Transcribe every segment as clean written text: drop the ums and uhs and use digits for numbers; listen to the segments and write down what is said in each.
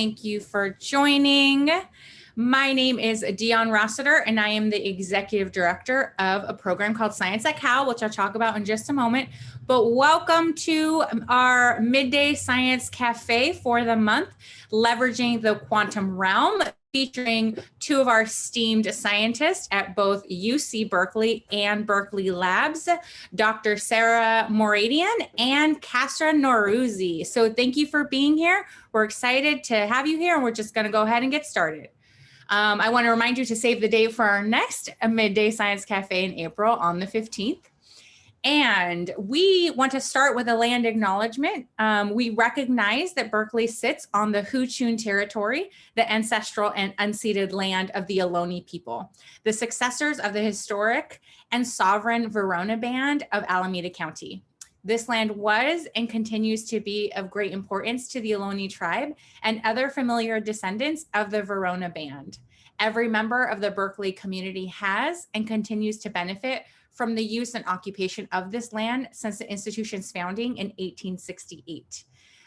Thank you for joining. My name is Dion Rossiter, and I am the Executive Director of a program called Science at Cal, which I'll talk about in just a moment. But welcome to our Midday Science Cafe for the month, leveraging the quantum realm, featuring two of our esteemed scientists at both UC Berkeley and Berkeley Labs, Dr. Sara Mouradian and Kasra Nowrouzi. So thank you for being here. We're excited to have you here, and we're just going to go ahead and get started. I want to remind you to save the date for our next Midday Science Cafe in April on the 15th. And we want to start with a land acknowledgement. We recognize that Berkeley sits on the Huchun territory, the ancestral and unceded land of the Ohlone people, the successors of the historic and sovereign Verona Band of Alameda County. This land was and continues to be of great importance to the Ohlone tribe and other familiar descendants of the Verona Band. Every member of the Berkeley community has and continues to benefit from the use and occupation of this land since the institution's founding in 1868.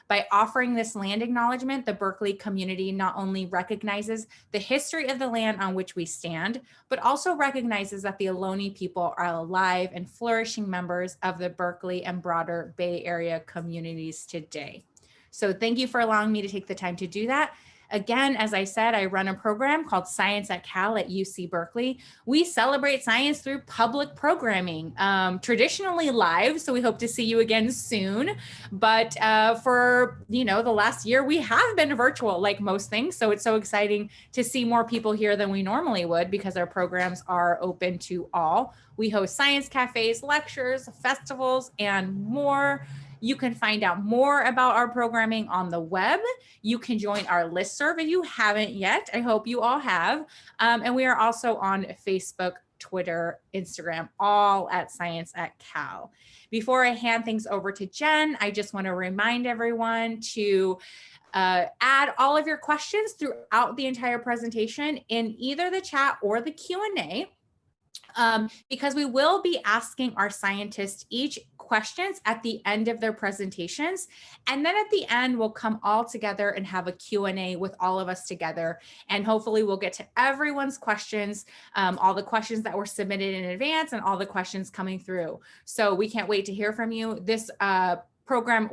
By offering this land acknowledgement, the Berkeley community not only recognizes the history of the land on which we stand, but also recognizes that the Ohlone people are alive and flourishing members of the Berkeley and broader Bay Area communities today. So thank you for allowing me to take the time to do that. Again, as I said, I run a program called Science at Cal at UC Berkeley. We celebrate science through public programming, traditionally live, so we hope to see you again soon. But for the last year, we have been virtual like most things. So it's so exciting to see more people here than we normally would because our programs are open to all. We host science cafes, lectures, festivals, and more. You can find out more about our programming on the web. You can join our listserv if you haven't yet. I hope you all have. And we are also on Facebook, Twitter, Instagram, all at Science at Cal. Before I hand things over to Jen, I just want to remind everyone to add all of your questions throughout the entire presentation in either the chat or the Q&A. Because we will be asking our scientists each questions at the end of their presentations. And then at the end, we'll come all together and have a Q&A with all of us together. And hopefully we'll get to everyone's questions, all the questions that were submitted in advance and all the questions coming through. So we can't wait to hear from you. This program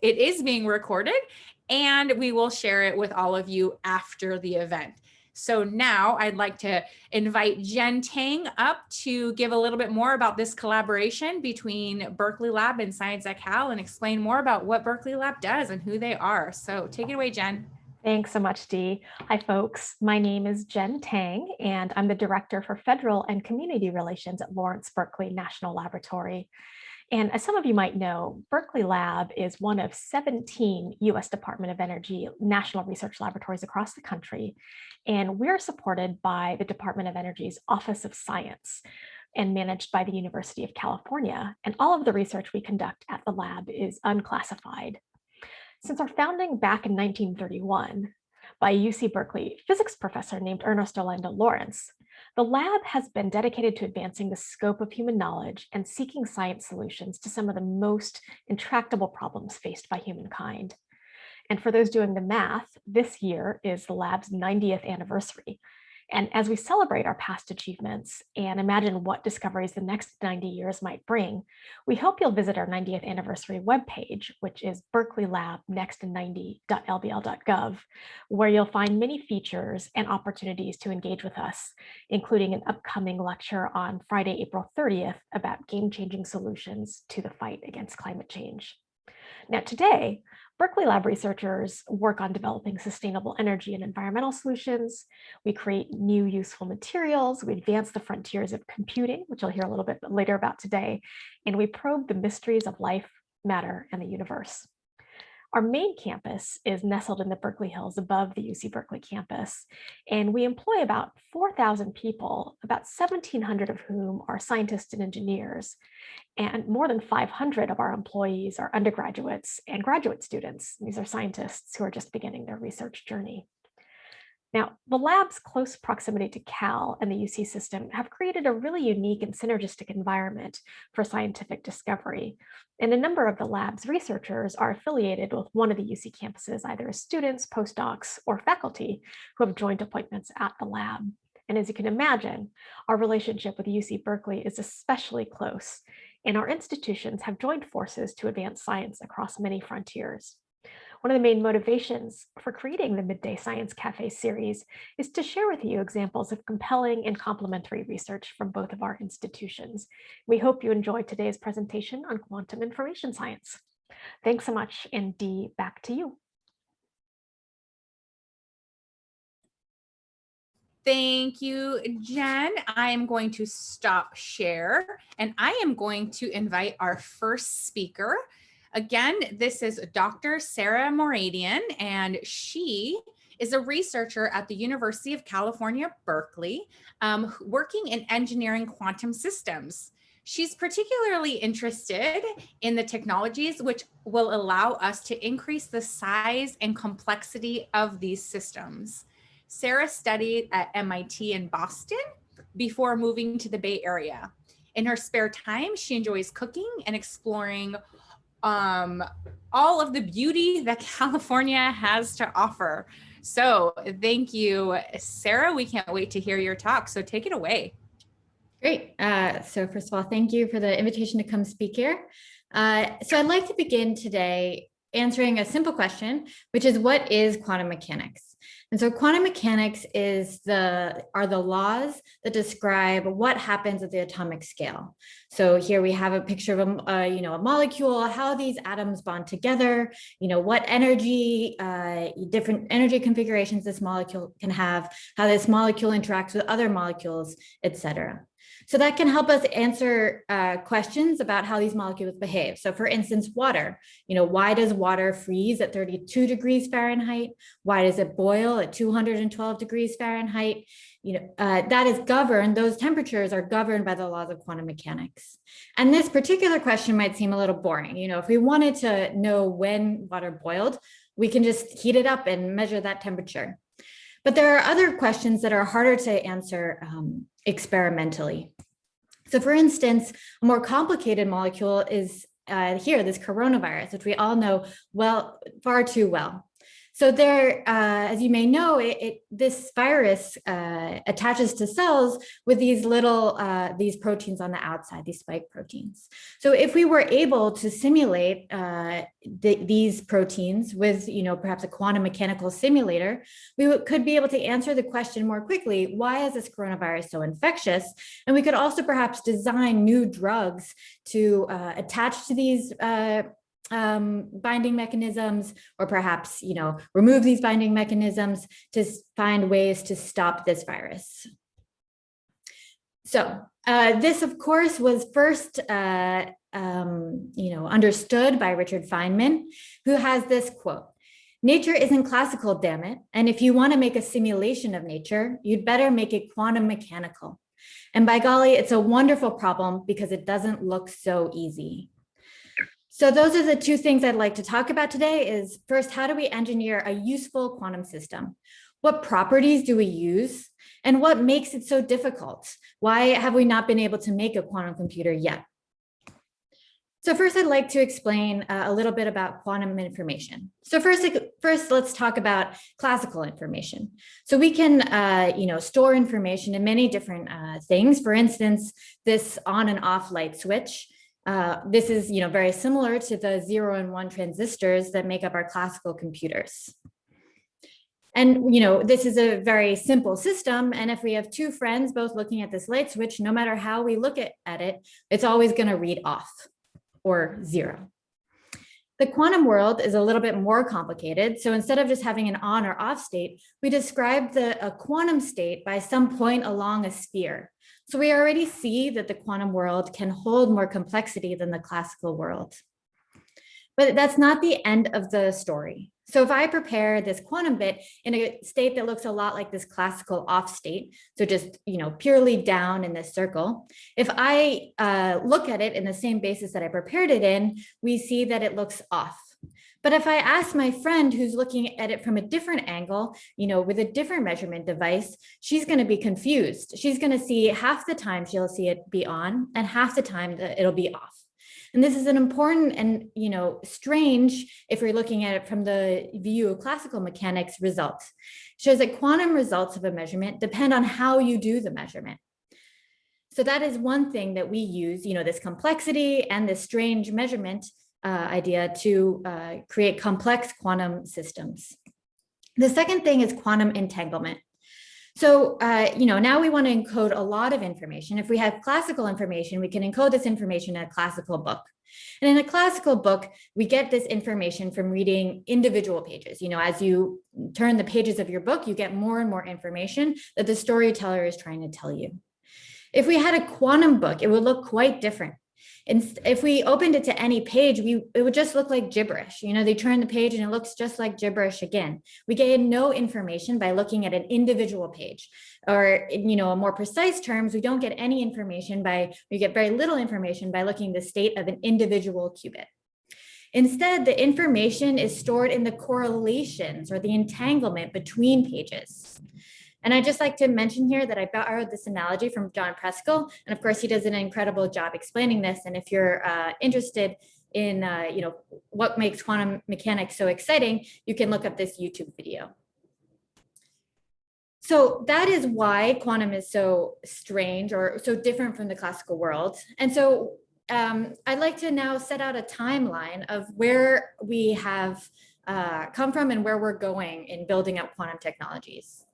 is being recorded, and we will share it with all of you after the event. So now I'd like to invite Jen Tang up to give a little bit more about this collaboration between Berkeley Lab and Science at Cal and explain more about what Berkeley Lab does and who they are. So take it away, Jen. Thanks so much, Dee. Hi, folks. My name is Jen Tang, and I'm the Director for Federal and Community Relations at Lawrence Berkeley National Laboratory. And as some of you might know, Berkeley Lab is one of 17 U.S. Department of Energy national research laboratories across the country. And we're supported by the Department of Energy's Office of Science and managed by the University of California. And all of the research we conduct at the lab is unclassified. Since our founding back in 1931 by a UC Berkeley physics professor named Ernest Orlando Lawrence, the lab has been dedicated to advancing the scope of human knowledge and seeking science solutions to some of the most intractable problems faced by humankind. And for those doing the math, this year is the lab's 90th anniversary. And as we celebrate our past achievements and imagine what discoveries the next 90 years might bring, we hope you'll visit our 90th anniversary webpage, which is berkeleylabnext90.lbl.gov, where you'll find many features and opportunities to engage with us, including an upcoming lecture on Friday, April 30th about game-changing solutions to the fight against climate change. Now today, Berkeley Lab researchers work on developing sustainable energy and environmental solutions. We create new useful materials. We advance the frontiers of computing, which you'll hear a little bit later about today. And we probe the mysteries of life, matter, and the universe. Our main campus is nestled in the Berkeley Hills above the UC Berkeley campus, and we employ about 4,000 people, about 1,700 of whom are scientists and engineers, and more than 500 of our employees are undergraduates and graduate students. These are scientists who are just beginning their research journey. Now, the lab's close proximity to Cal and the UC system have created a really unique and synergistic environment for scientific discovery. And a number of the lab's researchers are affiliated with one of the UC campuses, either as students, postdocs, or faculty who have joint appointments at the lab. And as you can imagine, our relationship with UC Berkeley is especially close, and our institutions have joined forces to advance science across many frontiers. One of the main motivations for creating the Midday Science Cafe series is to share with you examples of compelling and complementary research from both of our institutions. We hope you enjoyed today's presentation on quantum information science. Thanks so much, and Dee, back to you. Thank you, Jen. I am going to stop share, and I am going to invite our first speaker. Again, this is Dr. Sara Mouradian, and she is a researcher at the University of California, Berkeley, working in engineering quantum systems. She's particularly interested in the technologies which will allow us to increase the size and complexity of these systems. Sara studied at MIT in Boston before moving to the Bay Area. In her spare time, she enjoys cooking and exploring all of the beauty that California has to offer. So thank you, Sara. We can't wait to hear your talk. So take it away. Great. So first of all, thank you for the invitation to come speak here. So I'd like to begin today answering a simple question, which is, what is quantum mechanics? And so quantum mechanics are the laws that describe what happens at the atomic scale. So here we have a picture of a molecule, how these atoms bond together, what energy, different energy configurations this molecule can have, how this molecule interacts with other molecules, etc. So that can help us answer questions about how these molecules behave. So for instance, water, why does water freeze at 32 degrees Fahrenheit? Why does it boil at 212 degrees Fahrenheit? That is governed, those temperatures are governed by the laws of quantum mechanics. And this particular question might seem a little boring. If we wanted to know when water boiled, we can just heat it up and measure that temperature. But there are other questions that are harder to answer experimentally. So for instance, a more complicated molecule is here, this coronavirus, which we all know far too well. So there, as you may know, this virus attaches to cells with these little, these proteins on the outside, these spike proteins. So if we were able to simulate these proteins with, perhaps a quantum mechanical simulator, we could be able to answer the question more quickly, why is this coronavirus so infectious? And we could also perhaps design new drugs to attach to these binding mechanisms, or perhaps, remove these binding mechanisms to find ways to stop this virus. So this, of course, was first, understood by Richard Feynman, who has this quote: "Nature isn't classical, damn it. And if you want to make a simulation of nature, you'd better make it quantum mechanical. And by golly, it's a wonderful problem because it doesn't look so easy." So those are the two things I'd like to talk about today. Is first, how do we engineer a useful quantum system? What properties do we use? And what makes it so difficult? Why have we not been able to make a quantum computer yet? So first, I'd like to explain a little bit about quantum information. So first, let's talk about classical information. So we can, store information in many different things. For instance, this on and off light switch. This is, very similar to the 0 and 1 transistors that make up our classical computers. And, this is a very simple system. And if we have two friends both looking at this light switch, no matter how we look at it, it's always going to read off or 0. The quantum world is a little bit more complicated. So instead of just having an on or off state, we describe a quantum state by some point along a sphere. So we already see that the quantum world can hold more complexity than the classical world. But that's not the end of the story. So if I prepare this quantum bit in a state that looks a lot like this classical off state, so just, purely down in this circle, if I look at it in the same basis that I prepared it in, we see that it looks off. But if I ask my friend who's looking at it from a different angle, with a different measurement device, she's going to be confused. She's going to see half the time she'll see it be on and half the time that it'll be off. And this is an important and, strange, if we're looking at it from the view of classical mechanics, result. It shows that quantum results of a measurement depend on how you do the measurement. So that is one thing that we use, this complexity and this strange measurement idea to create complex quantum systems. The second thing is quantum entanglement. So, now we want to encode a lot of information. If we have classical information, we can encode this information in a classical book. And in a classical book, we get this information from reading individual pages. As you turn the pages of your book, you get more and more information that the storyteller is trying to tell you. If we had a quantum book, it would look quite different. And if we opened it to any page, it would just look like gibberish. They turn the page and it looks just like gibberish again. We get no information by looking at an individual page, or in more precise terms, we don't get any information we get very little information by looking at the state of an individual qubit. Instead, the information is stored in the correlations or the entanglement between pages. And I'd just like to mention here that I borrowed this analogy from John Preskill, and of course he does an incredible job explaining this. And if you're interested in what makes quantum mechanics so exciting, you can look up this YouTube video. So that is why quantum is so strange or so different from the classical world. And so I'd like to now set out a timeline of where we have come from and where we're going in building up quantum technologies.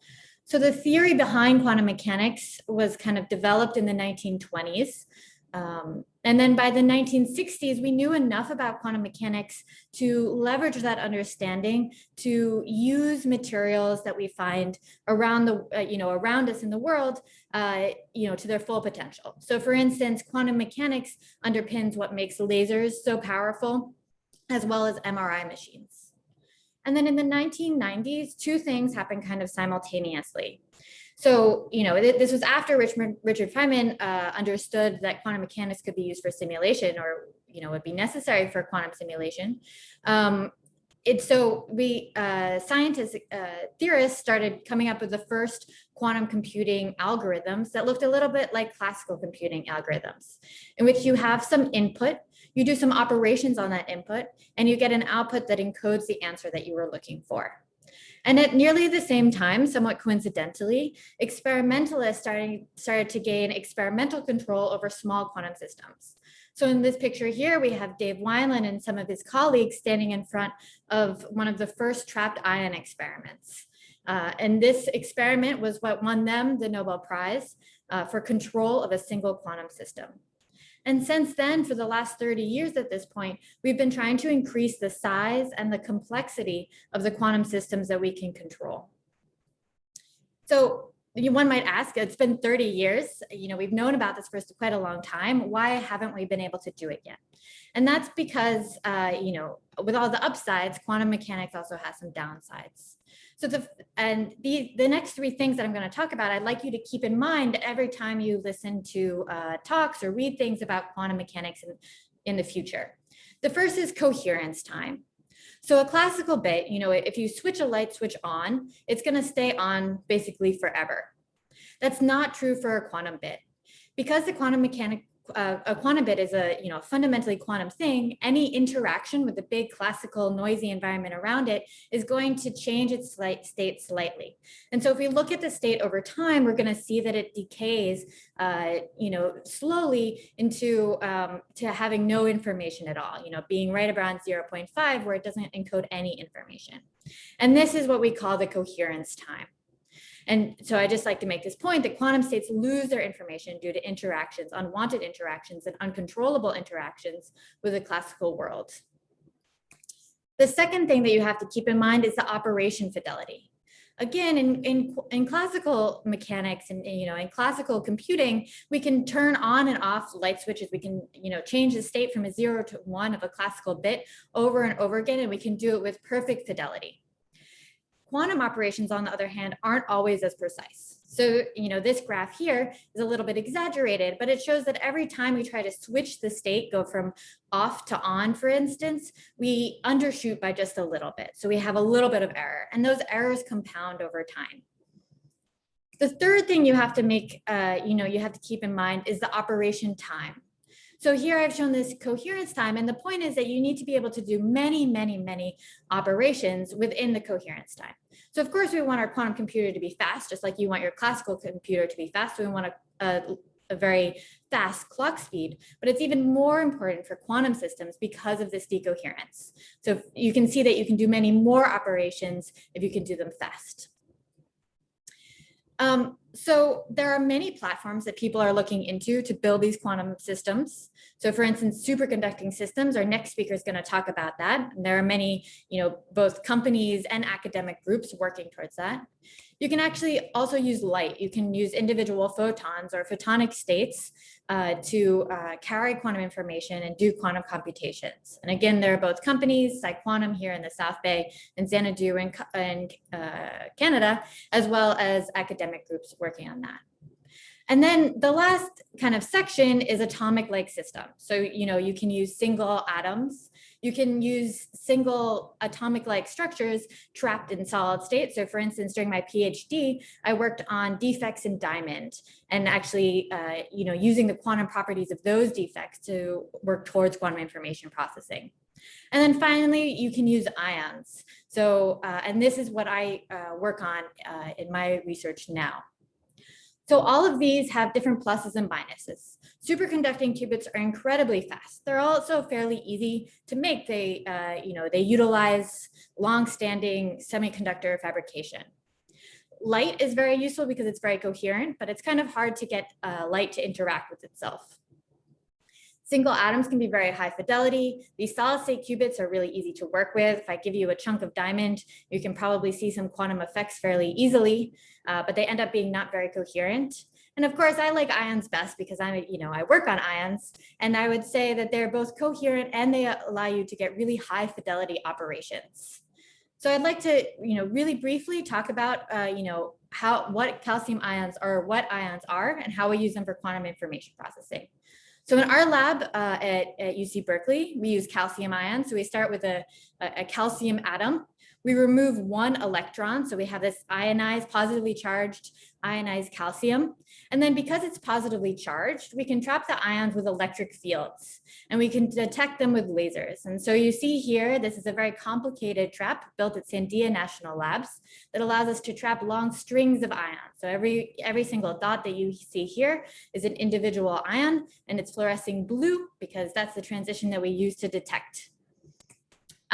So the theory behind quantum mechanics was kind of developed in the 1920s. And then by the 1960s, we knew enough about quantum mechanics to leverage that understanding to use materials that we find around around us in the world, to their full potential. So for instance, quantum mechanics underpins what makes lasers so powerful, as well as MRI machines. And then in the 1990s, two things happened kind of simultaneously. So, this was after Richard Feynman understood that quantum mechanics could be used for simulation, or, would be necessary for quantum simulation. Theorists started coming up with the first quantum computing algorithms that looked a little bit like classical computing algorithms, in which you have some input, you do some operations on that input, and you get an output that encodes the answer that you were looking for. And at nearly the same time, somewhat coincidentally, experimentalists started to gain experimental control over small quantum systems. So in this picture here, we have Dave Wineland and some of his colleagues standing in front of one of the first trapped ion experiments. And this experiment was what won them the Nobel Prize for control of a single quantum system. And since then, for the last 30 years at this point, we've been trying to increase the size and the complexity of the quantum systems that we can control. So one might ask, it's been 30 years, we've known about this for quite a long time. Why haven't we been able to do it yet? And that's because, with all the upsides, quantum mechanics also has some downsides. So the next three things that I'm going to talk about, I'd like you to keep in mind every time you listen to talks or read things about quantum mechanics in the future. The first is coherence time. So a classical bit, if you switch a light switch on, it's going to stay on basically forever. That's not true for a quantum bit. Because a quantum bit is a fundamentally quantum thing, any interaction with the big classical noisy environment around it is going to change its state slightly. And so if we look at the state over time, we're going to see that it decays slowly into to having no information at all, being right around 0.5, where it doesn't encode any information. And this is what we call the coherence time. And so I just like to make this point that quantum states lose their information due to interactions, unwanted interactions, and uncontrollable interactions with the classical world. The second thing that you have to keep in mind is the operation fidelity. Again, in classical mechanics and in classical computing, we can turn on and off light switches. We can change the state from a 0 to 1 of a classical bit over and over again, and we can do it with perfect fidelity. Quantum operations, on the other hand, aren't always as precise. So, this graph here is a little bit exaggerated, but it shows that every time we try to switch the state, go from off to on, for instance, we undershoot by just a little bit. So we have a little bit of error, and those errors compound over time. The third thing you have to you have to keep in mind is the operation time. So here I've shown this coherence time, and the point is that you need to be able to do many, many, many operations within the coherence time. So of course we want our quantum computer to be fast, just like you want your classical computer to be fast. So we want a very fast clock speed, but it's even more important for quantum systems because of this decoherence. So you can see that you can do many more operations if you can do them fast. So there are many platforms that people are looking into to build these quantum systems. So for instance, superconducting systems, our next speaker is going to talk about that. And there are many, both companies and academic groups working towards that. You can actually also use light. You can use individual photons or photonic states to carry quantum information and do quantum computations. And again, there are both companies, PsiQuantum here in the South Bay and Xanadu in Canada, as well as academic groups working on that. And then the last kind of section is atomic-like systems. So, you can use single atoms. You can use single atomic-like structures trapped in solid state. So for instance, during my PhD, I worked on defects in diamond and actually, using the quantum properties of those defects to work towards quantum information processing. And then finally, you can use ions. So, and this is what I work on in my research now. So all of these have different pluses and minuses. Superconducting qubits are incredibly fast. They're also fairly easy to make. They utilize long-standing semiconductor fabrication. Light is very useful because it's very coherent, but it's kind of hard to get light to interact with itself. Single atoms can be very high fidelity. These solid state qubits are really easy to work with. If I give you a chunk of diamond, you can probably see some quantum effects fairly easily, but they end up being not very coherent. And of course, I like ions best because I work on ions, and I would say that they're both coherent and they allow you to get really high fidelity operations. So I'd like to, really briefly talk about, what calcium ions or what ions are and how we use them for quantum information processing. So in our lab at UC Berkeley, we use calcium ions. So we start with a calcium atom. We remove one electron. So we have this ionized, positively charged ionized calcium. And then because it's positively charged, we can trap the ions with electric fields and we can detect them with lasers. And so you see here, this is a very complicated trap built at Sandia National Labs that allows us to trap long strings of ions. So every single dot that you see here is an individual ion, and it's fluorescing blue because that's the transition that we use to detect.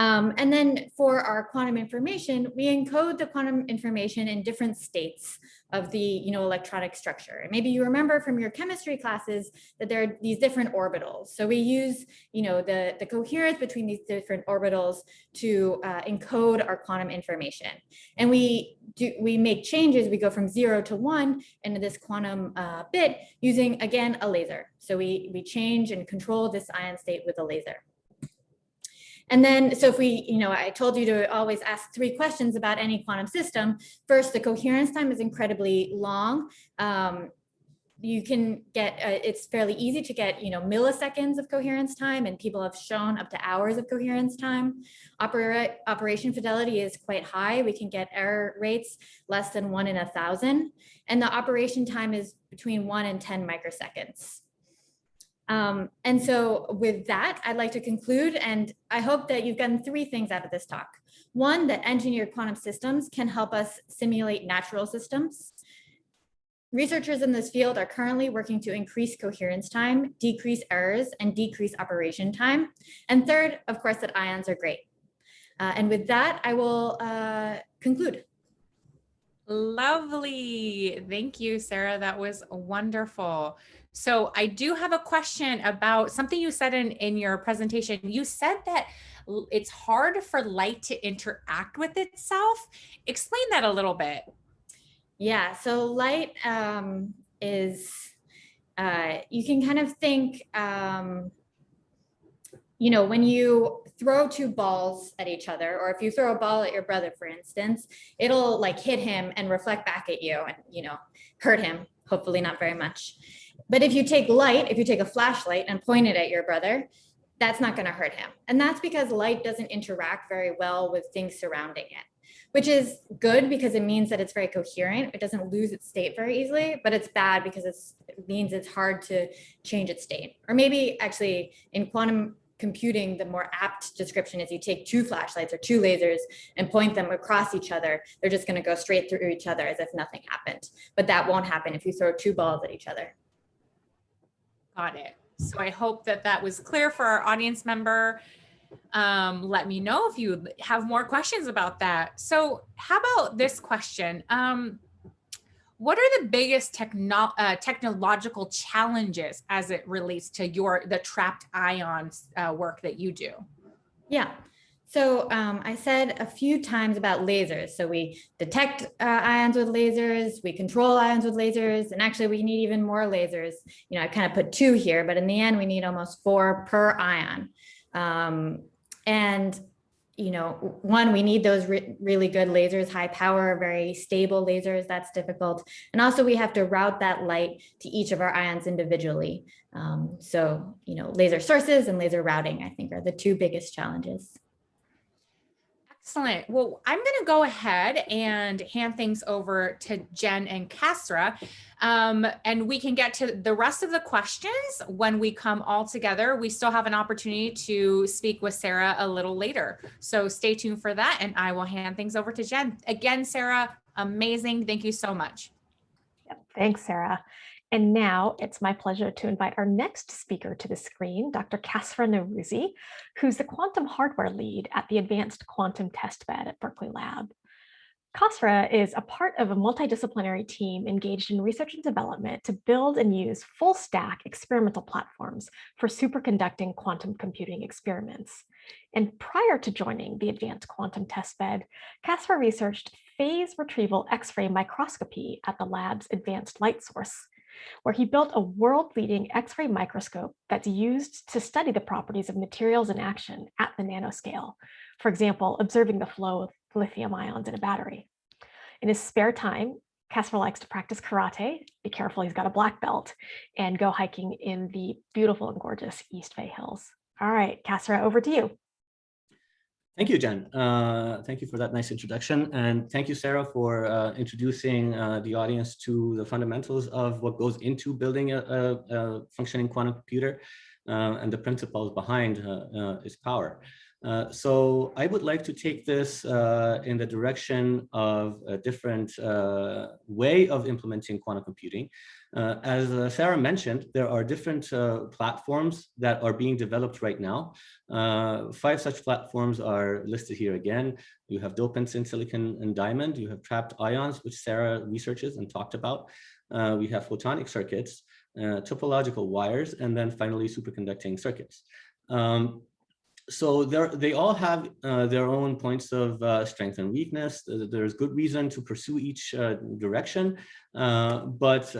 And then for our quantum information, we encode the quantum information in different states of the electronic structure. And maybe you remember from your chemistry classes that there are these different orbitals. So we use the coherence between these different orbitals to encode our quantum information. And we make changes. We go from 0 to 1 into this quantum bit using, again, a laser. So we change and control this ion state with a laser. And then, so if I told you to always ask 3 questions about any quantum system. First, the coherence time is incredibly long. You can get, it's fairly easy to get, milliseconds of coherence time, and people have shown up to hours of coherence time. Operation fidelity is quite high. We can get error rates less than 1 in 1,000. And the operation time is between 1 and 10 microseconds. And so with that, I'd like to conclude, and I hope that you've gotten 3 things out of this talk. 1, that engineered quantum systems can help us simulate natural systems. Researchers in this field are currently working to increase coherence time, decrease errors, and decrease operation time. And 3rd, of course, that ions are great. And with that, I will conclude. Lovely. Thank you, Sarah. That was wonderful. So I do have a question about something you said in your presentation. You said that it's hard for light to interact with itself. Explain that a little bit. Yeah, so light is, you can kind of think, you know, when you throw two balls at each other, or if you throw a ball at your brother, for instance, it'll like hit him and reflect back at you and, you know, hurt him, hopefully not very much. But if you take light, if you take a flashlight and point it at your brother, that's not going to hurt him. And that's because light doesn't interact very well with things surrounding it, which is good because it means that it's very coherent. It doesn't lose its state very easily, but it's bad because it means it's hard to change its state. Or maybe actually in quantum computing, the more apt description is you take two flashlights or two lasers and point them across each other. They're just going to go straight through each other as if nothing happened. But that won't happen if you throw two balls at each other. Got it. So I hope that that was clear for our audience member. Let me know if you have more questions about that. So how about this question? What are the biggest technological challenges as it relates to the trapped ions work that you do? Yeah. So I said a few times about lasers. So we detect ions with lasers, we control ions with lasers, and actually we need even more lasers. You know, I kind of put 2 here, but in the end we need almost 4 per ion. And you know, one, we need those really good lasers, high power, very stable lasers. That's difficult. And also we have to route that light to each of our ions individually. So, you know, laser sources and laser routing, I think, are the 2 biggest challenges. Excellent. Well, I'm going to go ahead and hand things over to Jen and Kasra, and we can get to the rest of the questions when we come all together. We still have an opportunity to speak with Sarah a little later. So stay tuned for that, and I will hand things over to Jen. Again, Sarah, amazing. Thank you so much. Yep, thanks, Sarah. And now it's my pleasure to invite our next speaker to the screen, Dr. Kasra Nowrouzi, who's the quantum hardware lead at the Advanced Quantum Testbed at Berkeley Lab. Kasra is a part of a multidisciplinary team engaged in research and development to build and use full stack experimental platforms for superconducting quantum computing experiments. And prior to joining the Advanced Quantum Testbed, Kasra researched phase retrieval X-ray microscopy at the lab's Advanced Light Source, where he built a world-leading X-ray microscope that's used to study the properties of materials in action at the nanoscale. For example, observing the flow of lithium ions in a battery. In his spare time, Kasra likes to practice karate, be careful, he's got a black belt, and go hiking in the beautiful and gorgeous East Bay Hills. All right, Kasra, over to you. Thank you, Jen. Thank you for that nice introduction. And thank you, Sarah, for introducing the audience to the fundamentals of what goes into building a functioning quantum computer and the principles behind its power. So I would like to take this in the direction of a different way of implementing quantum computing. As Sarah mentioned, there are different platforms that are being developed right now. 5 such platforms are listed here again. You have dopants in silicon and diamond. You have trapped ions, which Sarah researches and talked about. We have photonic circuits, topological wires, and then finally superconducting circuits. So they all have their own points of strength and weakness. There's good reason to pursue each direction. But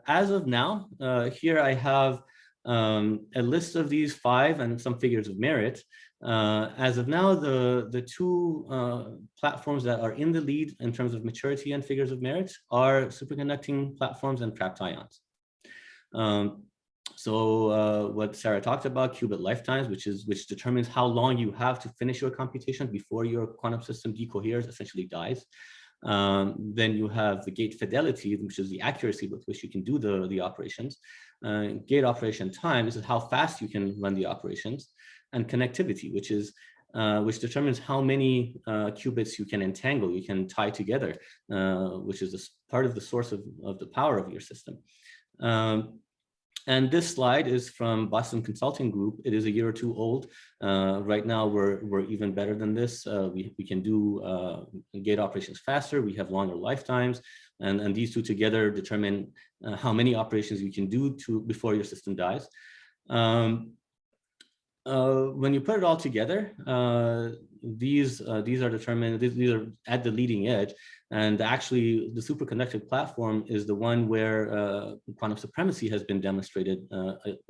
as of now, here I have a list of these 5 and some figures of merit. As of now, the 2 platforms that are in the lead in terms of maturity and figures of merit are superconducting platforms and trapped ions. So what Sarah talked about, qubit lifetimes, which determines how long you have to finish your computation before your quantum system decoheres, essentially dies. Then you have the gate fidelity, which is the accuracy with which you can do the operations. Gate operation time, this is how fast you can run the operations. And connectivity, which determines how many qubits you can entangle, you can tie together, which is part of the source of the power of your system. And this slide is from Boston Consulting Group. It is a year or 2 old. Right now, we're even better than this. We can do gate operations faster. We have longer lifetimes. And these 2 together determine how many operations you can do before your system dies. When you put it all together, these are determined, these are at the leading edge. And actually, the superconductive platform is the one where quantum supremacy has been demonstrated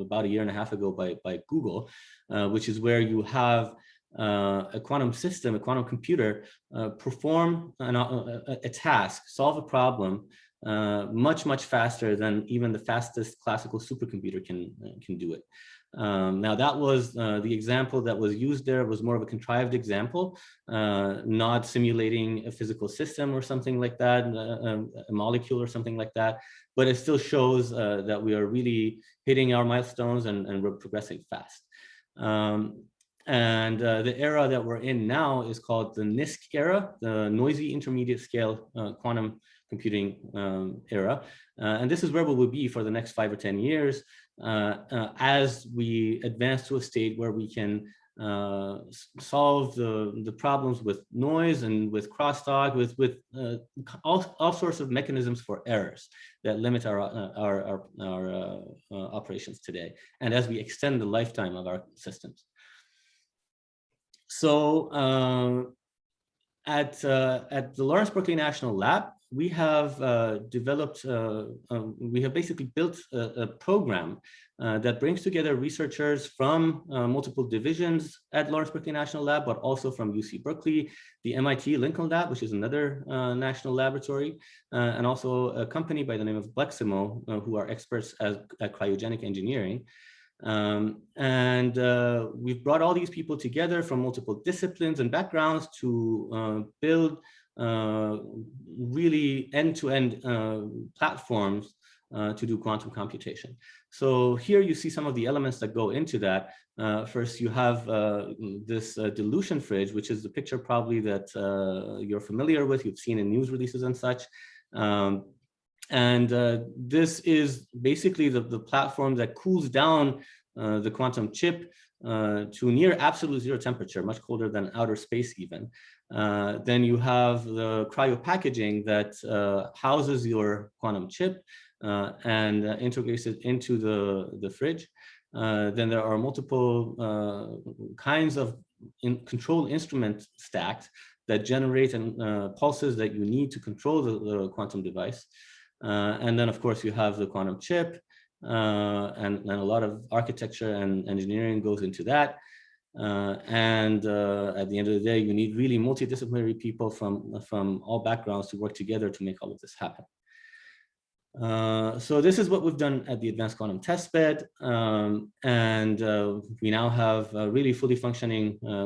about a year and a half ago by Google, which is where you have a quantum system, a quantum computer, perform a task, solve a problem much faster than even the fastest classical supercomputer can do it. Now that was the example that was used there was more of a contrived example, not simulating a physical system or something like that, a molecule or something like that, but it still shows that we are really hitting our milestones and we're progressing fast. And the era that we're in now is called the NISQ era, the Noisy Intermediate Scale Quantum Computing era. And this is where we will be for the next 5 or 10 years as we advance to a state where we can solve the problems with noise and with crosstalk, with all sorts of mechanisms for errors that limit our operations today, and as we extend the lifetime of our systems. So at the Lawrence Berkeley National Lab, we have we have basically built a program that brings together researchers from multiple divisions at Lawrence Berkeley National Lab, but also from UC Berkeley, the MIT Lincoln Lab, which is another national laboratory, and also a company by the name of Bleximo, who are experts at cryogenic engineering. We've brought all these people together from multiple disciplines and backgrounds to build really end-to-end platforms to do quantum computation. So here you see some of the elements that go into that. First, you have this dilution fridge, which is the picture probably that you're familiar with, you've seen in news releases and such. This is basically the platform that cools down the quantum chip to near absolute zero temperature, much colder than outer space even. Then you have the cryo packaging that houses your quantum chip and integrates it into the fridge. Then there are multiple kinds of control instrument stacks that generate pulses that you need to control the quantum device. And then, of course, you have the quantum chip, and a lot of architecture and engineering goes into that. At the end of the day, you need really multidisciplinary people from all backgrounds to work together to make all of this happen. So this is what we've done at the Advanced Quantum Testbed. We now have really fully functioning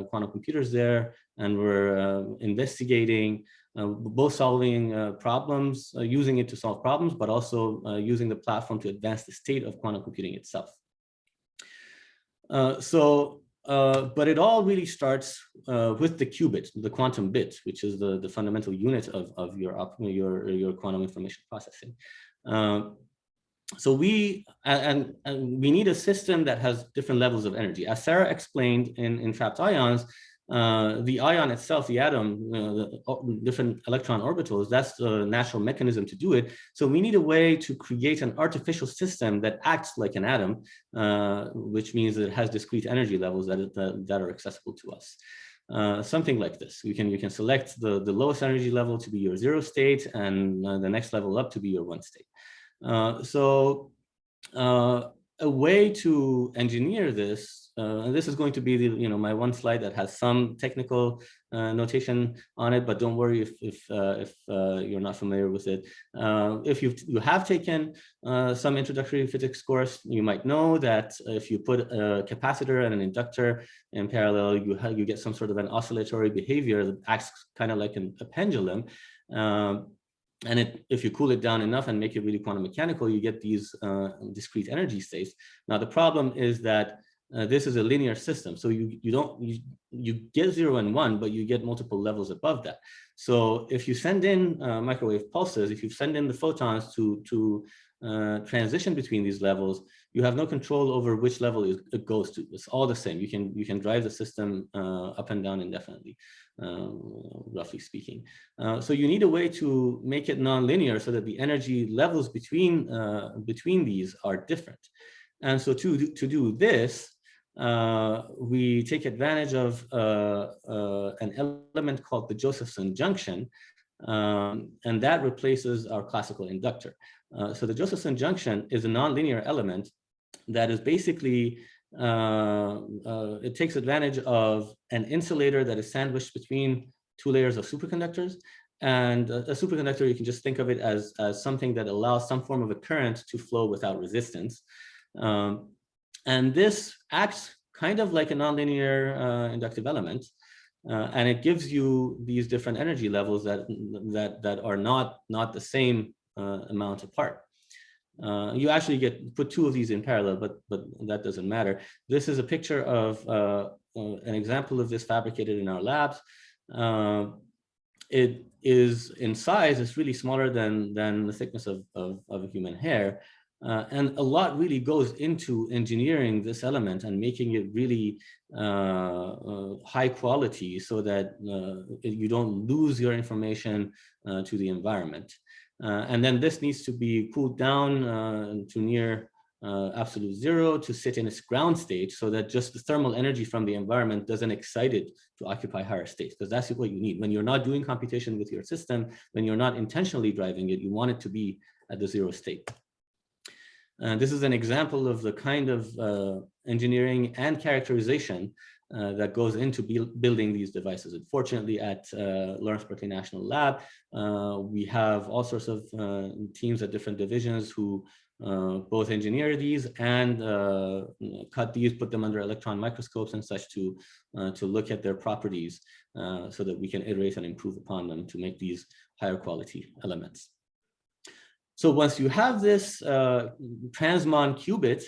quantum computers there, and we're investigating both solving problems, using it to solve problems, but also using the platform to advance the state of quantum computing itself. But it all really starts with the qubit, the quantum bit, which is the fundamental unit of your quantum information processing. So we need a system that has different levels of energy. As Sarah explained in trapped ions, the ion itself, the atom, the different electron orbitals, that's the natural mechanism to do it. So we need a way to create an artificial system that acts like an atom, which means that it has discrete energy levels that are accessible to us. Something like this. You can select the lowest energy level to be your 0 state, and the next level up to be your 1 state. A way to engineer this, and this is going to be my one slide that has some technical notation on it, but don't worry if you're not familiar with it. If you have taken some introductory physics course, you might know that if you put a capacitor and an inductor in parallel, you get some sort of an oscillatory behavior that acts kind of like a pendulum. If you cool it down enough and make it really quantum mechanical, you get these discrete energy states. Now the problem is that this is a linear system, so you get 0 and 1, but you get multiple levels above that. So if you send in microwave pulses, if you send in the photons to transition between these levels, you have no control over which level it goes to. It's all the same. You can drive the system up and down indefinitely, roughly speaking. So you need a way to make it nonlinear so that the energy levels between these are different. And so to do this, we take advantage of an element called the Josephson Junction, And that replaces our classical inductor. So the Josephson Junction is a nonlinear element that is basically, it takes advantage of an insulator that is sandwiched between two layers of superconductors. And a superconductor, you can just think of it as something that allows some form of a current to flow without resistance. And this acts kind of like a nonlinear inductive element. And it gives you these different energy levels that are not the same amount apart. You actually put two of these in parallel, but that doesn't matter. This is a picture of an example of this fabricated in our labs. It is in size, it's really smaller than the thickness of a human hair. And a lot really goes into engineering this element and making it really high quality so that you don't lose your information to the environment. And then this needs to be cooled down to near absolute zero to sit in its ground state so that just the thermal energy from the environment doesn't excite it to occupy higher states, because that's what you need. When you're not doing computation with your system, when you're not intentionally driving it, you want it to be at the zero state. This is an example of the kind of engineering and characterization that goes into building these devices. Unfortunately, at Lawrence Berkeley National Lab, we have all sorts of teams at different divisions who both engineer these and cut these, put them under electron microscopes and such to look at their properties so that we can iterate and improve upon them to make these higher quality elements. So once you have this transmon qubit,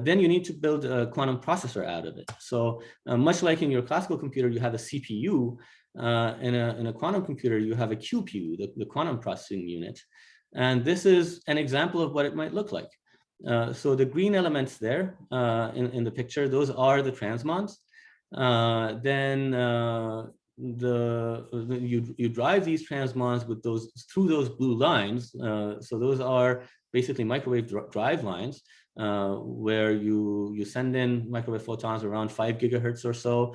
then you need to build a quantum processor out of it. So much like in your classical computer, you have a CPU. In a quantum computer, you have a QPU, the quantum processing unit. And this is an example of what it might look like. So the green elements there in the picture, those are the transmons. You drive these transmons with through those blue lines. So those are basically microwave drive lines where you send in microwave photons around 5 gigahertz or so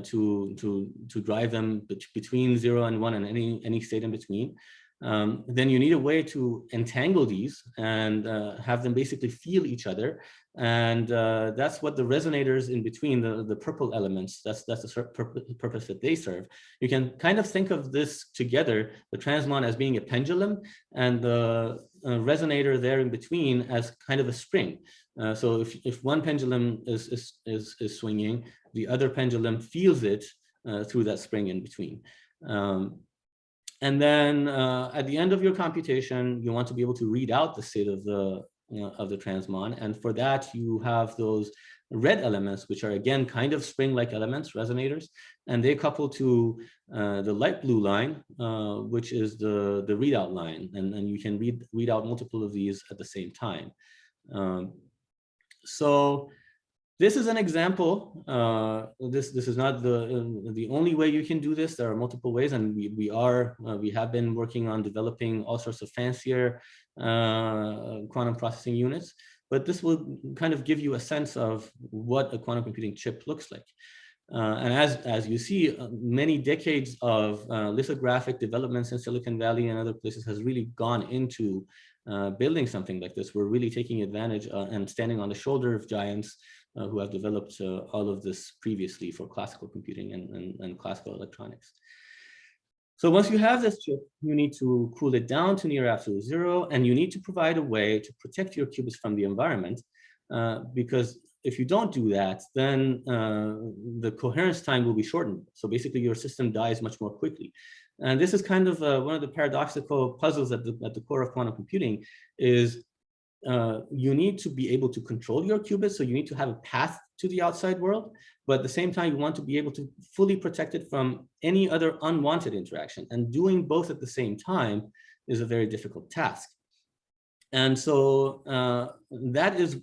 to drive them between 0 and 1 and any state in between. Then you need a way to entangle these and have them basically feel each other. And that's what the resonators in between, the purple elements, that's the purpose that they serve. You can kind of think of this together, the transmon as being a pendulum and the resonator there in between as kind of a spring. So if one pendulum is swinging, the other pendulum feels it through that spring in between. And then at the end of your computation, you want to be able to read out the state of the transmon. And for that, you have those red elements, which are again kind of spring-like elements, resonators, and they couple to the light blue line, which is the readout line. And you can read out multiple of these at the same time. So this is an example. This is not the only way you can do this. There are multiple ways, and we have been working on developing all sorts of fancier quantum processing units. But this will kind of give you a sense of what a quantum computing chip looks like. And as you see, many decades of lithographic developments in Silicon Valley and other places has really gone into building something like this. We're really taking advantage and standing on the shoulder of giants who have developed all of this previously for classical computing and classical electronics. So once you have this chip, you need to cool it down to near absolute zero, and you need to provide a way to protect your qubits from the environment, because if you don't do that, then the coherence time will be shortened. So basically your system dies much more quickly. And this is kind of one of the paradoxical puzzles at the core of quantum computing is you need to be able to control your qubits. So you need to have a path to the outside world, but at the same time, you want to be able to fully protect it from any other unwanted interaction. And doing both at the same time is a very difficult task. And so that is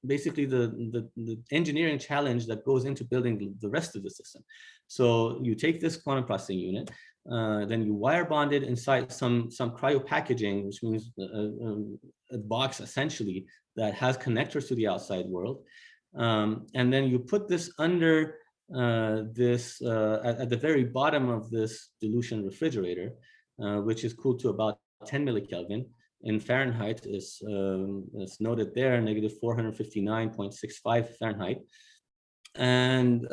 basically the engineering challenge that goes into building the rest of the system. So you take this quantum processing unit, then you wire bond it inside some cryo packaging, which means a box essentially that has connectors to the outside world. And then you put this under at the very bottom of this dilution refrigerator, which is cooled to about 10 millikelvin. In Fahrenheit is noted there, negative 459.65 Fahrenheit. And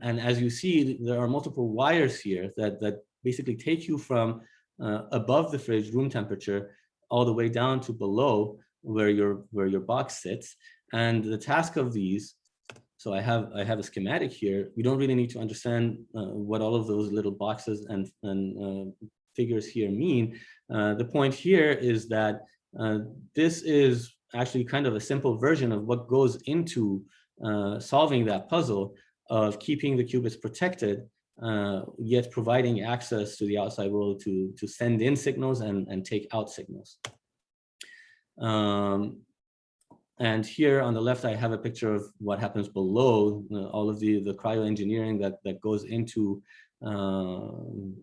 as you see, there are multiple wires here that basically take you from above the fridge room temperature all the way down to below where your box sits. And the task of these, so I have a schematic here. You don't really need to understand what all of those little boxes and figures here mean. The point here is that this is actually kind of a simple version of what goes into solving that puzzle of keeping the qubits protected, yet providing access to the outside world to send in signals and take out signals. And here on the left, I have a picture of what happens below, all of the cryoengineering that goes into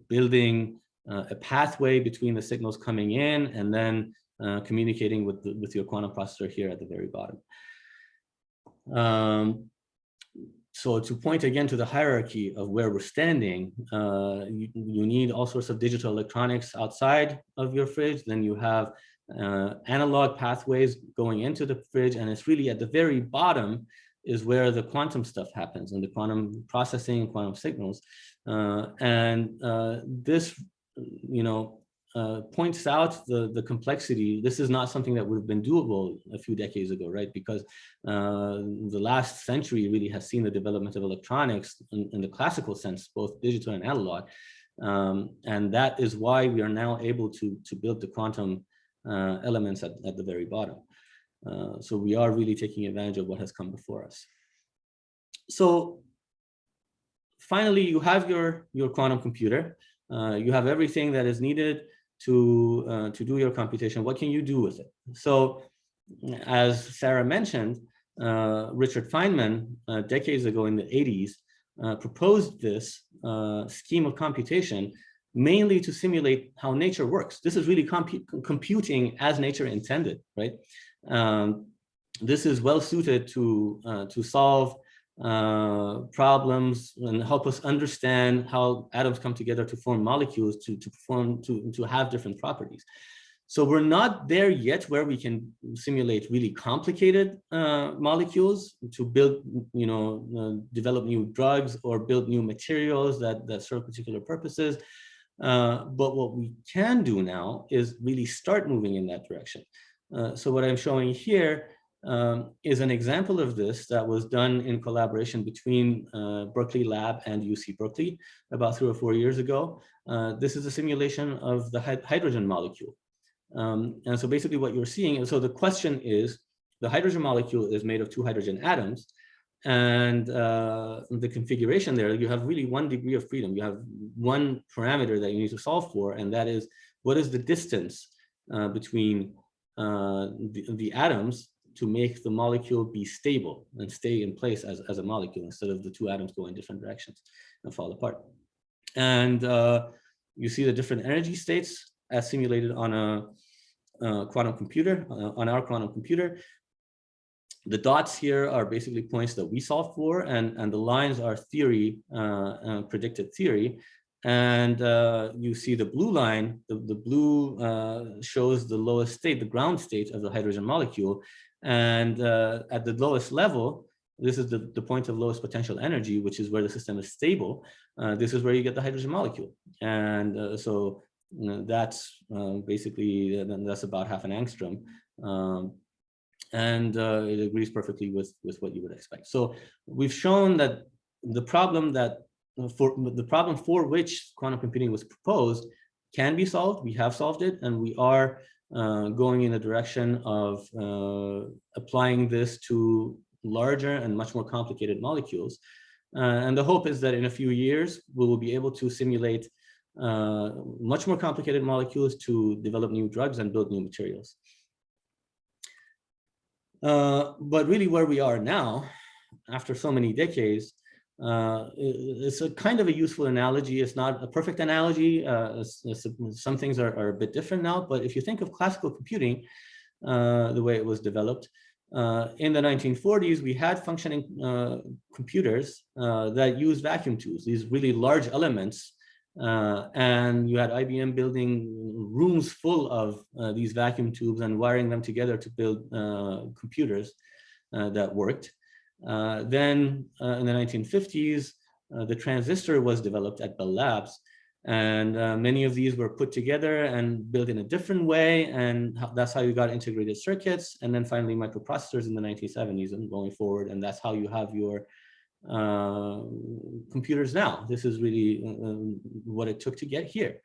building a pathway between the signals coming in and then communicating with your quantum processor here at the very bottom. So to point again to the hierarchy of where we're standing, you need all sorts of digital electronics outside of your fridge. Then you have analog pathways going into the fridge, and it's really at the very bottom is where the quantum stuff happens, and the quantum processing, quantum signals. This, points out the complexity. This is not something that would have been doable a few decades ago, right? Because the last century really has seen the development of electronics in the classical sense, both digital and analog. And that is why we are now able to build the quantum elements at the very bottom. So we are really taking advantage of what has come before us. So finally, you have your quantum computer. You have everything that is needed to do your computation. What can you do with it? So as Sarah mentioned, Richard Feynman, decades ago in the 80s, proposed this scheme of computation mainly to simulate how nature works. This is really computing as nature intended, right? This is well suited to solve problems and help us understand how atoms come together to form molecules to have different properties. So we're not there yet where we can simulate really complicated molecules to build, develop new drugs or build new materials that serve particular purposes. But what we can do now is really start moving in that direction. So what I'm showing here is an example of this that was done in collaboration between Berkeley Lab and UC Berkeley about 3 or 4 years ago. This is a simulation of the hydrogen molecule. And so basically what you're seeing, and so the question is, the hydrogen molecule is made of 2 hydrogen atoms, and the configuration there, you have really 1 degree of freedom. You have 1 parameter that you need to solve for, and that is, what is the distance between the atoms to make the molecule be stable and stay in place as a molecule, instead of the 2 atoms go in different directions and fall apart. And you see the different energy states as simulated on a quantum computer, on our quantum computer. The dots here are basically points that we solve for, and the lines are theory, predicted theory. And you see the blue line, the blue shows the lowest state, the ground state of the hydrogen molecule. And at the lowest level, this is the point of lowest potential energy, which is where the system is stable. This is where you get the hydrogen molecule. And so that's basically, that's about half an angstrom. And it agrees perfectly with what you would expect. So we've shown that the problem for which quantum computing was proposed can be solved. We have solved it, and we are going in the direction of applying this to larger and much more complicated molecules. And the hope is that in a few years, we will be able to simulate much more complicated molecules to develop new drugs and build new materials. But really where we are now, after so many decades, it's a kind of a useful analogy. It's not a perfect analogy. Some things are a bit different now, but if you think of classical computing, the way it was developed, in the 1940s, we had functioning computers that used vacuum tubes, these really large elements. And you had IBM building rooms full of these vacuum tubes and wiring them together to build computers that worked. Then in the 1950s, the transistor was developed at Bell Labs. And many of these were put together and built in a different way. And that's how you got integrated circuits. And then finally microprocessors in the 1970s and going forward. And that's how you have your computers now. This is really what it took to get here.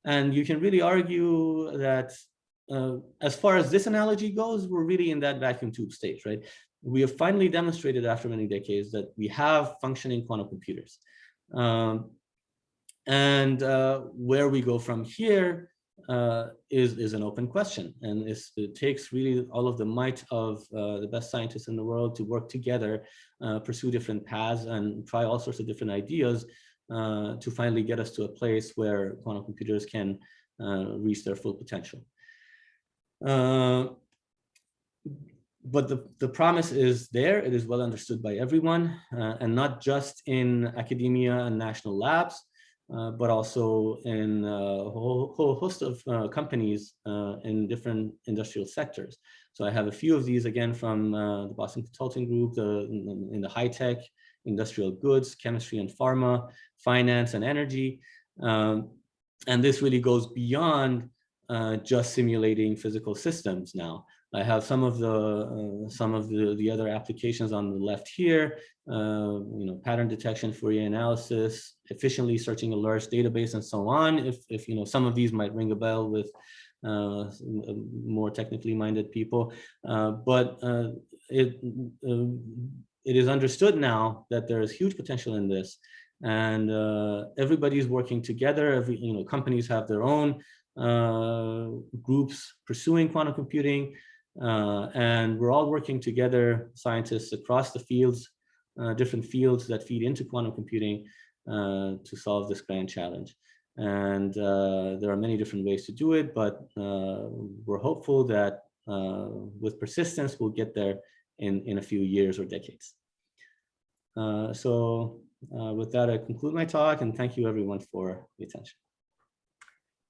And you can really argue that as far as this analogy goes, we're really in that vacuum tube stage, right? We have finally demonstrated after many decades that we have functioning quantum computers. And where we go from here is an open question. And it takes really all of the might of the best scientists in the world to work together, pursue different paths, and try all sorts of different ideas to finally get us to a place where quantum computers can reach their full potential. But the promise is there. It is well understood by everyone, and not just in academia and national labs, but also in a whole host of companies in different industrial sectors. So I have a few of these again from the Boston Consulting Group, in the high tech, industrial goods, chemistry and pharma, finance and energy. And this really goes beyond just simulating physical systems now. I have some of the other applications on the left here, pattern detection, Fourier analysis, efficiently searching a large database, and so on. If some of these might ring a bell with more technically minded people, but it is understood now that there is huge potential in this, and everybody's working together. Companies have their own groups pursuing quantum computing. And we're all working together, scientists across the fields, different fields that feed into quantum computing to solve this grand challenge. And there are many different ways to do it, but we're hopeful that with persistence, we'll get there in a few years or decades. So with that, I conclude my talk, and thank you everyone for the attention.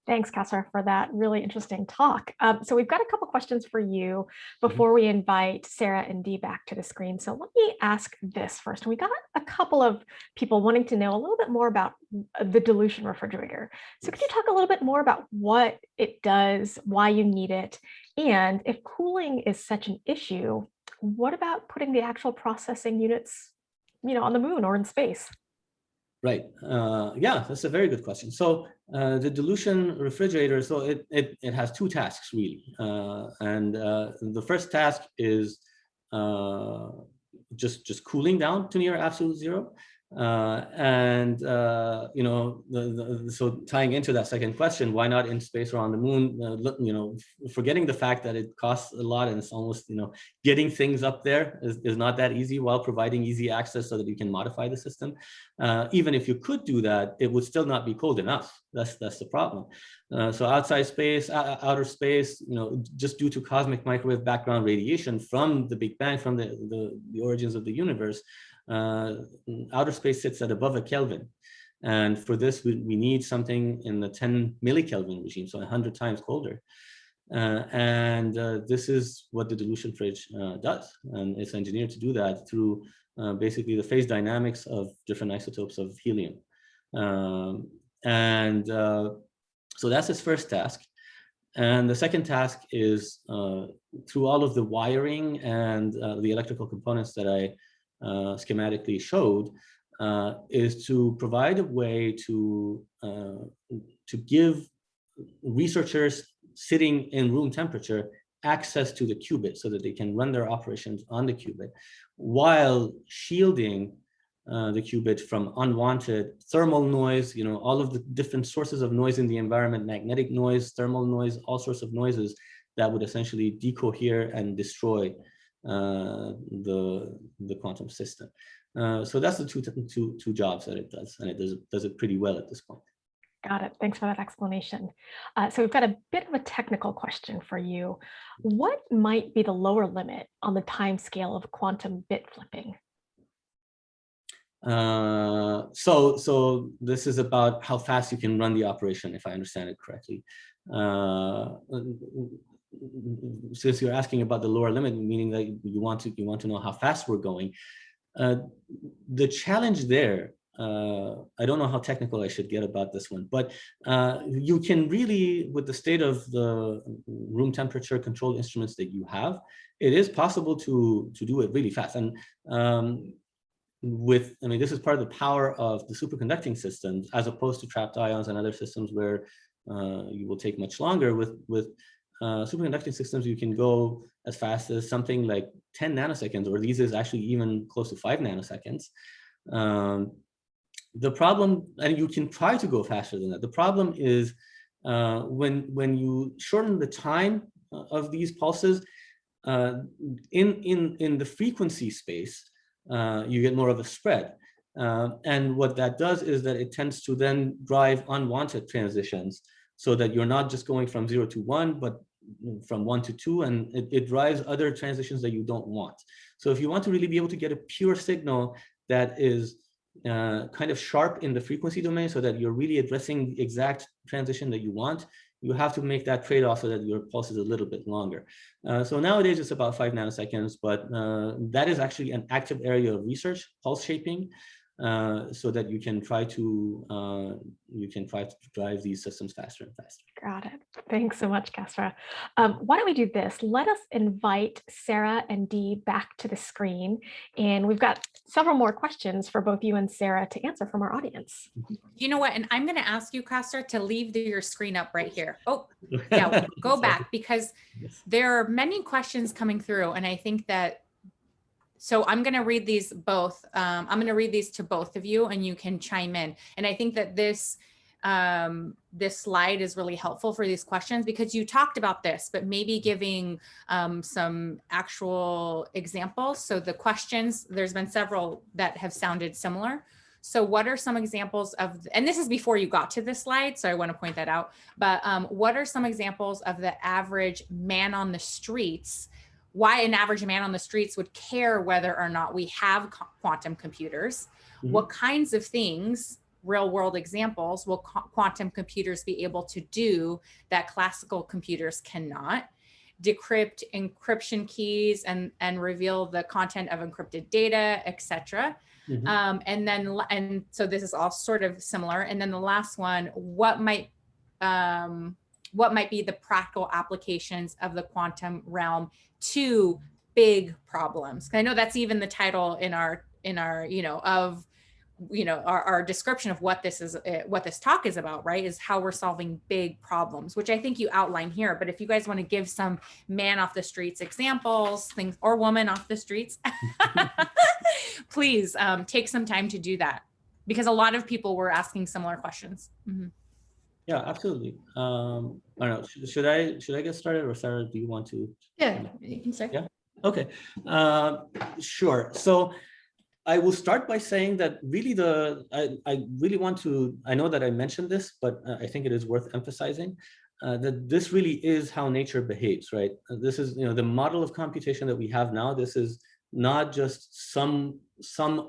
Thanks, Kasra, for that really interesting talk. So we've got a couple questions for you before we invite Sarah and Dee back to the screen. So let me ask this first. We got a couple of people wanting to know a little bit more about the dilution refrigerator. So could you talk a little bit more about what it does, why you need it, and if cooling is such an issue, what about putting the actual processing units, on the moon or in space? Right. Yeah, that's a very good question. So the dilution refrigerator, so it has two tasks really. And the first task is just cooling down to near absolute zero. So tying into that second question, why not in space or on the moon? Forgetting the fact that it costs a lot, and it's almost, getting things up there is not that easy, while providing easy access so that you can modify the system. Even if you could do that, it would still not be cold enough. That's the problem. So outside space, outer space, just due to cosmic microwave background radiation from the Big Bang, from the origins of the universe, outer space sits at above a Kelvin. And for this, we need something in the 10 millikelvin regime, so 100 times colder. This is what the dilution fridge does. And it's engineered to do that through basically the phase dynamics of different isotopes of helium. So that's its first task. And the second task is through all of the wiring and the electrical components that I schematically showed, is to provide a way to give researchers sitting in room temperature access to the qubit so that they can run their operations on the qubit while shielding the qubit from unwanted thermal noise, all of the different sources of noise in the environment, magnetic noise, thermal noise, all sorts of noises that would essentially decohere and destroy the quantum system. So that's the two jobs that it does, and it does it pretty well at this point. Got it. Thanks for that explanation. So we've got a bit of a technical question for you. What might be the lower limit on the time scale of quantum bit flipping? So this is about how fast you can run the operation, if I understand it correctly. Since you're asking about the lower limit, meaning that you want to know how fast we're going, the challenge there. I don't know how technical I should get about this one, but you can really, with the state of the room temperature controlled instruments that you have, it is possible to do it really fast. And this is part of the power of the superconducting systems, as opposed to trapped ions and other systems where you will take much longer. With superconducting systems, you can go as fast as something like 10 nanoseconds, or these is actually even close to 5 nanoseconds. The problem, and you can try to go faster than that. The problem is when you shorten the time of these pulses in the frequency space, you get more of a spread. And what that does is that it tends to then drive unwanted transitions, so that you're not just going from 0 to 1, but from 1 to 2, and it drives other transitions that you don't want. So if you want to really be able to get a pure signal that is kind of sharp in the frequency domain, so that you're really addressing the exact transition that you want, you have to make that trade-off so that your pulse is a little bit longer. So nowadays it's about 5 nanoseconds, but that is actually an active area of research, pulse shaping, so that you can try to drive these systems faster and faster. Got it. Thanks so much, Kasra. Why don't we do this? Let us invite Sarah and Dee back to the screen, and we've got several more questions for both you and Sarah to answer from our audience. You know what? And I'm going to ask you, Kasra, to leave your screen up right here. Oh, yeah, go back, because there are many questions coming through, and I think that. So I'm going to read these both. I'm going to read these to both of you, and you can chime in. And I think that this slide is really helpful for these questions, because you talked about this, but maybe giving some actual examples. So the questions, there's been several that have sounded similar. So what are some examples of, and this is before you got to this slide, so I want to point that out, but what are some examples of the average man on the streets, why an average man on the streets would care whether or not we have quantum computers? Mm-hmm. What kinds of things, real world examples, will quantum computers be able to do that classical computers cannot? Decrypt encryption keys and reveal the content of encrypted data, etc. Mm-hmm. And so this is all sort of similar. And then the last one, what might be the practical applications of the quantum realm to big problems? I know that's even the title in our our description of what this talk is about, right? Is how we're solving big problems, which I think you outline here. But if you guys want to give some man off the streets examples, things, or woman off the streets, please take some time to do that, because a lot of people were asking similar questions. Mm-hmm. Yeah, absolutely. I don't know. Should I get started, or Sarah, do you want to? Yeah, you can start. Yeah. Okay. Sure. So I will start by saying that really I really want to. I know that I mentioned this, but I think it is worth emphasizing that this really is how nature behaves, right? This is the model of computation that we have now. This is not just some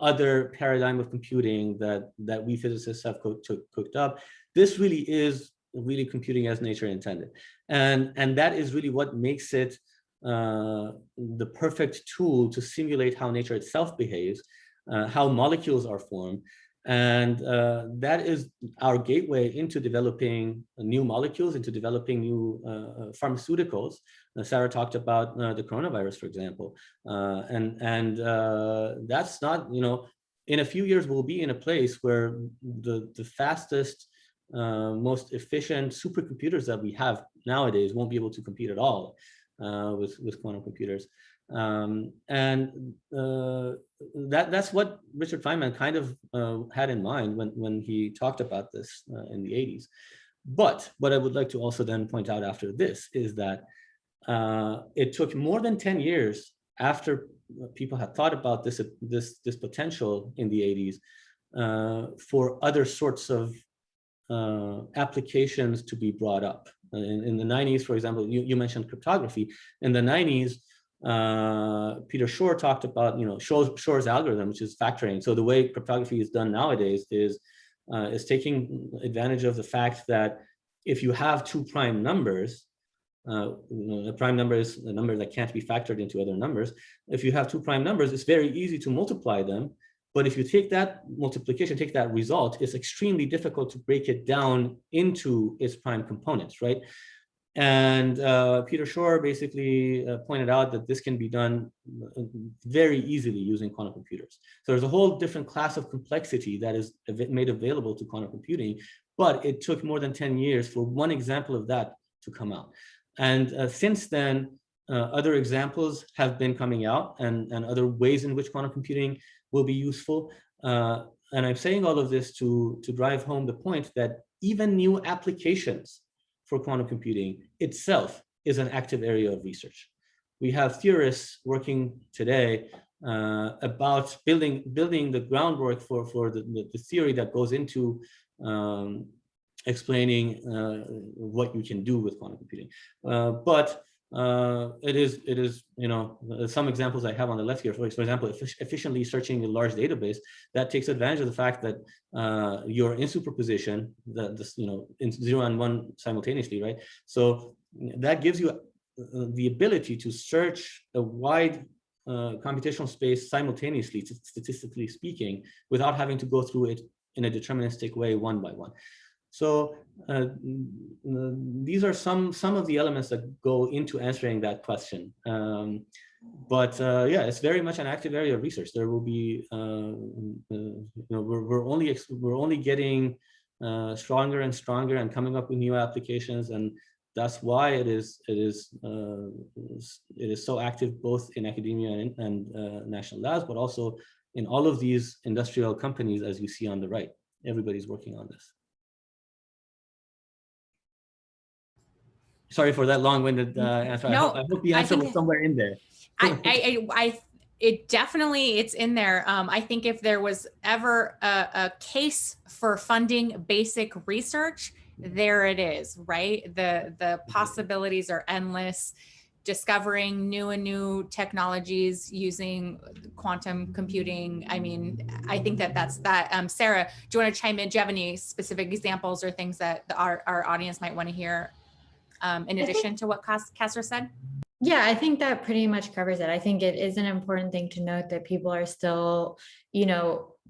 other paradigm of computing that we physicists have cooked up. This really is really computing as nature intended. And that is really what makes it the perfect tool to simulate how nature itself behaves, how molecules are formed. And that is our gateway into developing new molecules, into developing new pharmaceuticals. Sarah talked about the coronavirus, for example. And that's not, in a few years, we'll be in a place where the fastest, most efficient supercomputers that we have nowadays won't be able to compete at all with quantum computers. That's what Richard Feynman kind of had in mind when he talked about this in the 80s. But what I would like to also then point out after this is that it took more than 10 years after people had thought about this potential in the 80s for other sorts of applications to be brought up. In the 90s, for example, you mentioned cryptography. In the 90s, Peter Shor talked about, Shor's algorithm, which is factoring. So the way cryptography is done nowadays is taking advantage of the fact that if you have two prime numbers, a prime number is a number that can't be factored into other numbers. If you have two prime numbers, it's very easy to multiply them. But if you take that multiplication, take that result, it's extremely difficult to break it down into its prime components, right? And Peter Shor basically pointed out that this can be done very easily using quantum computers. So there's a whole different class of complexity that is made available to quantum computing, but it took more than 10 years for one example of that to come out. And since then, other examples have been coming out and other ways in which quantum computing will be useful. And I'm saying all of this to drive home the point that even new applications for quantum computing itself is an active area of research. We have theorists working today about building the groundwork for the theory that goes into explaining what you can do with quantum computing. But it is, some examples I have on the left here, for example, efficiently searching a large database, that takes advantage of the fact that you're in superposition, in 0 and 1 simultaneously, right? So that gives you the ability to search a wide computational space simultaneously, statistically speaking, without having to go through it in a deterministic way, one by one. So these are some of the elements that go into answering that question. Yeah, it's very much an active area of research. There will be, we're only getting stronger and stronger and coming up with new applications, and that's why it is so active both in academia and national labs, but also in all of these industrial companies, as you see on the right. Everybody's working on this. Sorry for that long-winded answer. No, I hope the answer was somewhere in there. It's in there. I think if there was ever a case for funding basic research, there it is, right? The possibilities are endless. Discovering new and new technologies using quantum computing. I mean, I think that's that. Sarah, do you want to chime in? Do you have any specific examples or things that our audience might want to hear in addition to what Kasra said? Yeah, I think that pretty much covers it. I think it is an important thing to note that people are still,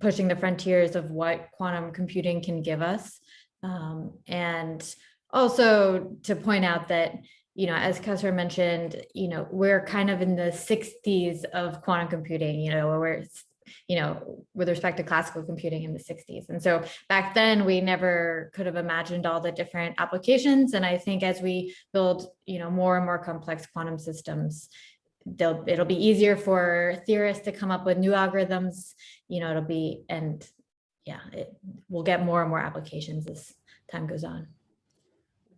pushing the frontiers of what quantum computing can give us. And also to point out that, as Kasra mentioned, we're kind of in the 60s of quantum computing, where with respect to classical computing in the 60s. And so back then we never could have imagined all the different applications. And I think as we build, more and more complex quantum systems, it'll be easier for theorists to come up with new algorithms, we'll get more and more applications as time goes on.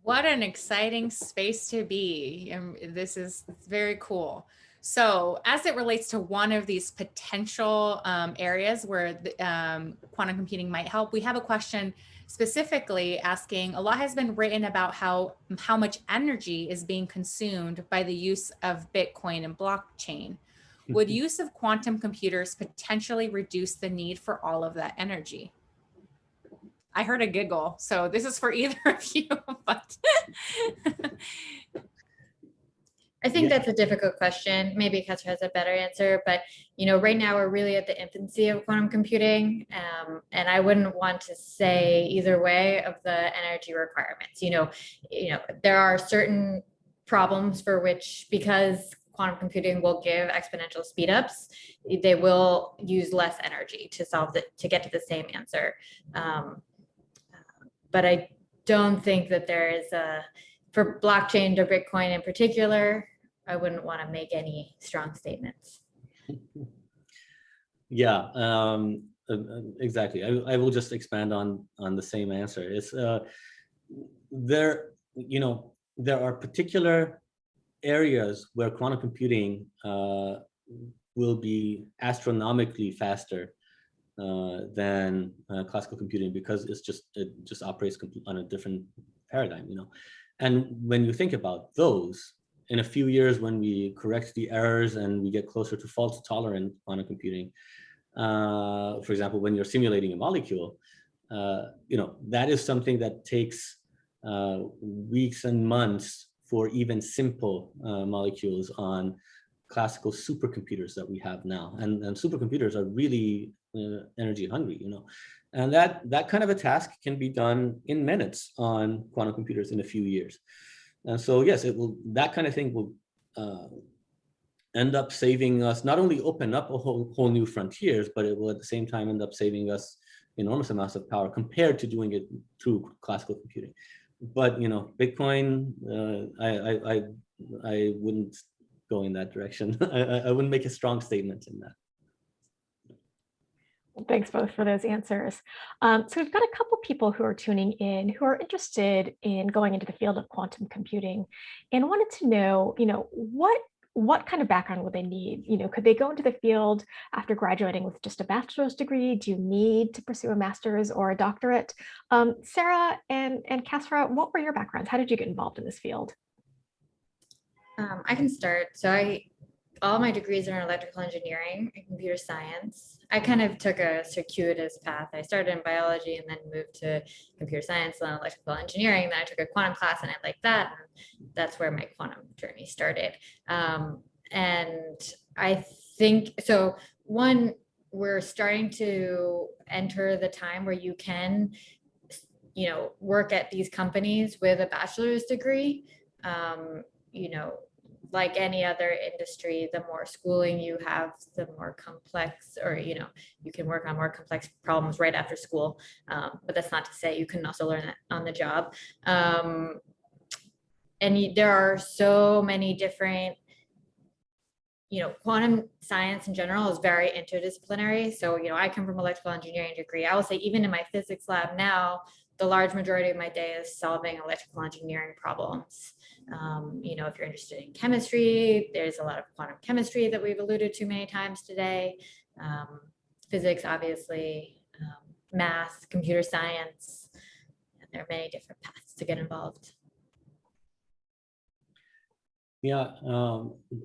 What an exciting space to be. This is very cool. So as it relates to one of these potential areas where quantum computing might help, we have a question specifically asking, a lot has been written about how much energy is being consumed by the use of Bitcoin and blockchain. Would use of quantum computers potentially reduce the need for all of that energy? I heard a giggle, so this is for either of you, but I think that's a difficult question. Maybe Kasra has a better answer, but right now we're really at the infancy of quantum computing, and I wouldn't want to say either way of the energy requirements. There are certain problems for which, because quantum computing will give exponential speedups, they will use less energy to get to the same answer. But I don't think that there is for blockchain or Bitcoin in particular, I wouldn't want to make any strong statements. Yeah, exactly. I will just expand on the same answer. It's there are particular areas where quantum computing will be astronomically faster than classical computing, because it just operates on a different paradigm, you know. And when you think about those, in a few years, when we correct the errors and we get closer to fault tolerant quantum computing, for example, when you're simulating a molecule, you know, that is something that takes weeks and months for even simple molecules on classical supercomputers that we have now. And supercomputers are really energy hungry, you know. And that kind of a task can be done in minutes on quantum computers in a few years. And so yes, it will, that kind of thing will end up saving us, not only open up a whole new frontiers, but it will at the same time end up saving us enormous amounts of power compared to doing it through classical computing. But you know, Bitcoin, I wouldn't go in that direction. I wouldn't make a strong statement in that. Thanks both for those answers. So we've got a couple people who are tuning in who are interested in going into the field of quantum computing and wanted to know, you know, what kind of background would they need? You know, could they go into the field after graduating with just a bachelor's degree? Do you need to pursue a master's or a doctorate? Sarah and Kasra, what were your backgrounds? How did you get involved in this field? I can start. So all my degrees are in electrical engineering and computer science. I kind of took a circuitous path. I started in biology and then moved to computer science and electrical engineering. Then I took a quantum class and I liked that. And that's where my quantum journey started. And I think, so one, we're starting to enter the time where you can, you know, work at these companies with a bachelor's degree. You know, like any other industry, the more schooling you have, the more complex, or, you know, you can work on more complex problems right after school. But that's not to say you can also learn that on the job. And there are so many different, you know, quantum science in general is very interdisciplinary. So, you know, I come from electrical engineering degree. I will say even in my physics lab now, the large majority of my day is solving electrical engineering problems. You know, if you're interested in chemistry, there's a lot of quantum chemistry that we've alluded to many times today. Physics, obviously, math, computer science, and there are many different paths to get involved. Yeah,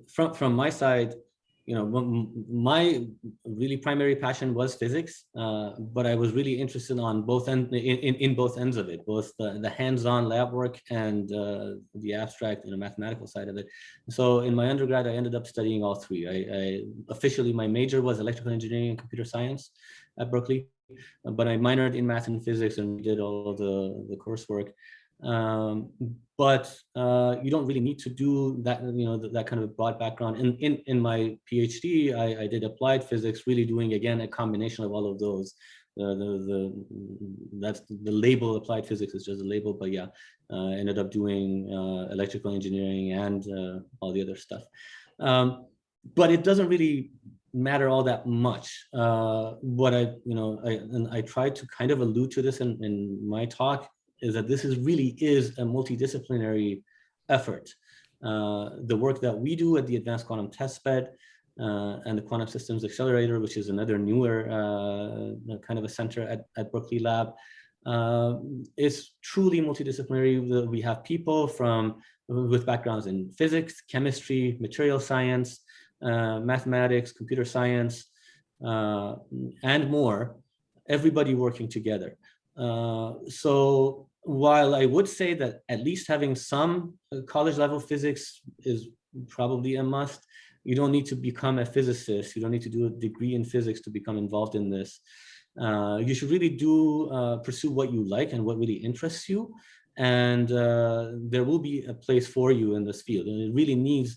from my side, you know, my really primary passion was physics, but I was really interested on both in both ends of it, both the hands-on lab work and the abstract and the mathematical side of it. So in my undergrad, I ended up studying all three. I officially, my major was electrical engineering and computer science at Berkeley, but I minored in math and physics and did all the coursework. But you don't really need to do that, you know, that kind of broad background. In my PhD, I did applied physics, really doing, again, a combination of all of those. That's the label, applied physics is just a label, but yeah, ended up doing electrical engineering and all the other stuff. But it doesn't really matter all that much. What I tried to kind of allude to this in my talk, is that this really is a multidisciplinary effort. The work that we do at the Advanced Quantum Testbed and the Quantum Systems Accelerator, which is another newer kind of a center at Berkeley Lab, is truly multidisciplinary. We have people with backgrounds in physics, chemistry, material science, mathematics, computer science, and more, everybody working together. So while I would say that at least having some college level physics is probably a must, you don't need to become a physicist. You don't need to do a degree in physics to become involved in this. You should really pursue what you like and what really interests you. And there will be a place for you in this field. And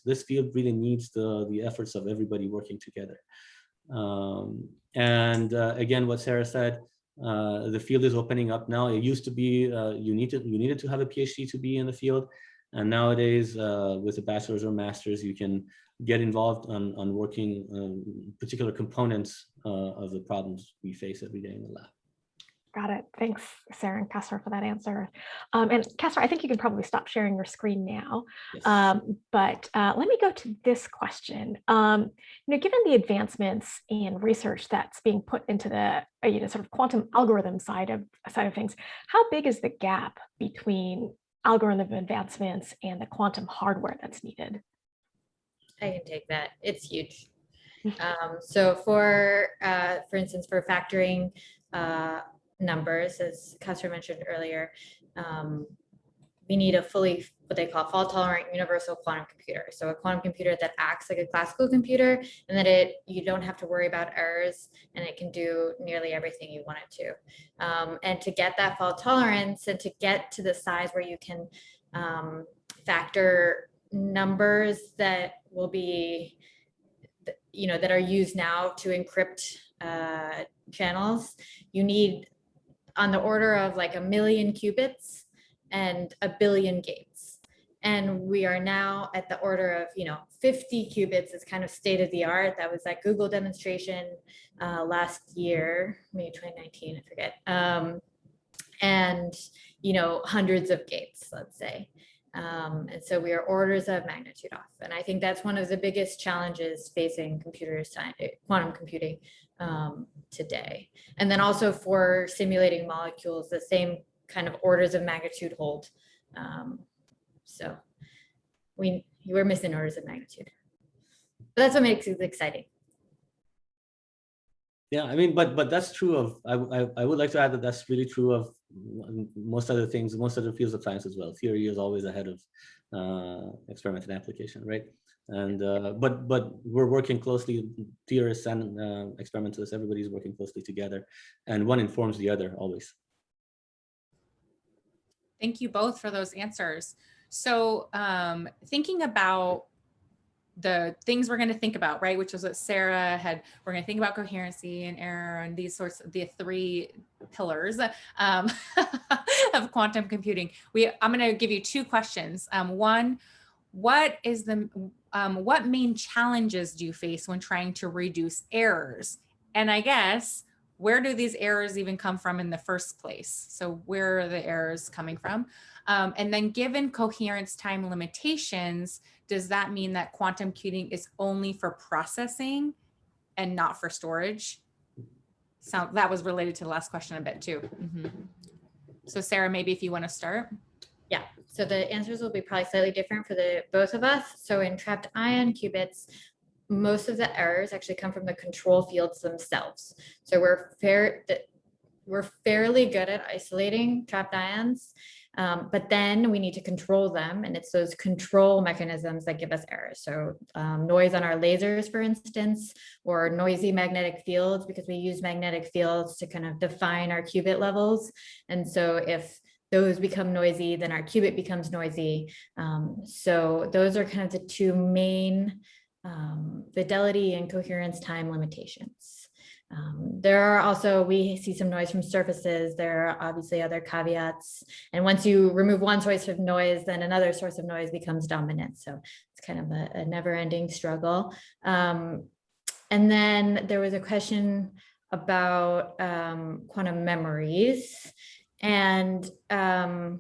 this field really needs the efforts of everybody working together. Again, what Sarah said, the field is opening up now. It used to be you needed to have a PhD to be in the field, and nowadays with a bachelor's or master's, you can get involved on working particular components of the problems we face every day in the lab. Got it. Thanks, Sarah and Kasra, for that answer. And Kasra, I think you can probably stop sharing your screen now. Yes. But let me go to this question. Given the advancements in research that's being put into the sort of quantum algorithm side of things, how big is the gap between algorithm advancements and the quantum hardware that's needed? I can take that. It's huge. So for instance, for factoring numbers, as Kasra mentioned earlier, we need a fully, what they call fault tolerant universal quantum computer. So a quantum computer that acts like a classical computer, and that you don't have to worry about errors, and it can do nearly everything you want it to. And to get that fault tolerance and to get to the size where you can factor numbers that will be, that are used now to encrypt channels, you need on the order of like 1 million qubits and 1 billion gates. And we are now at the order of, 50 qubits is kind of state of the art. That was that Google demonstration last year, maybe 2019, I forget. And, hundreds of gates, let's say. And so we are orders of magnitude off. And I think that's one of the biggest challenges facing computer science, quantum computing today. And then also for simulating molecules, the same kind of orders of magnitude hold. So we're missing orders of magnitude. But that's what makes it exciting. Yeah, I mean, but that's true of, I would like to add that that's really true of most other things, most other fields of science as well. Theory is always ahead of experiment and application, right? And but we're working closely, theorists and experimentalists, everybody's working closely together, and one informs the other always. Thank you both for those answers. So thinking about the things we're going to think about, right, which is what Sarah had, we're going to think about coherency and error and these sorts of the 3 pillars of quantum computing. I'm going to give you 2 questions. One, what main challenges do you face when trying to reduce errors? And I guess, where do these errors even come from in the first place? So where are the errors coming from? And then given coherence time limitations, does that mean that quantum computing is only for processing and not for storage? So that was related to the last question a bit too. So Sarah, maybe if you want to start. Yeah, so the answers will be probably slightly different for both of us. So in trapped ion qubits, most of the errors actually come from the control fields themselves. So we're fairly good at isolating trapped ions, but then we need to control them, and it's those control mechanisms that give us errors. So noise on our lasers, for instance, or noisy magnetic fields, because we use magnetic fields to kind of define our qubit levels. And so if those become noisy, then our qubit becomes noisy. So those are kind of the 2 main fidelity and coherence time limitations. There are also, we see some noise from surfaces. There are obviously other caveats. And once you remove one source of noise, then another source of noise becomes dominant. So it's kind of a never-ending struggle. And then there was a question about quantum memories. And I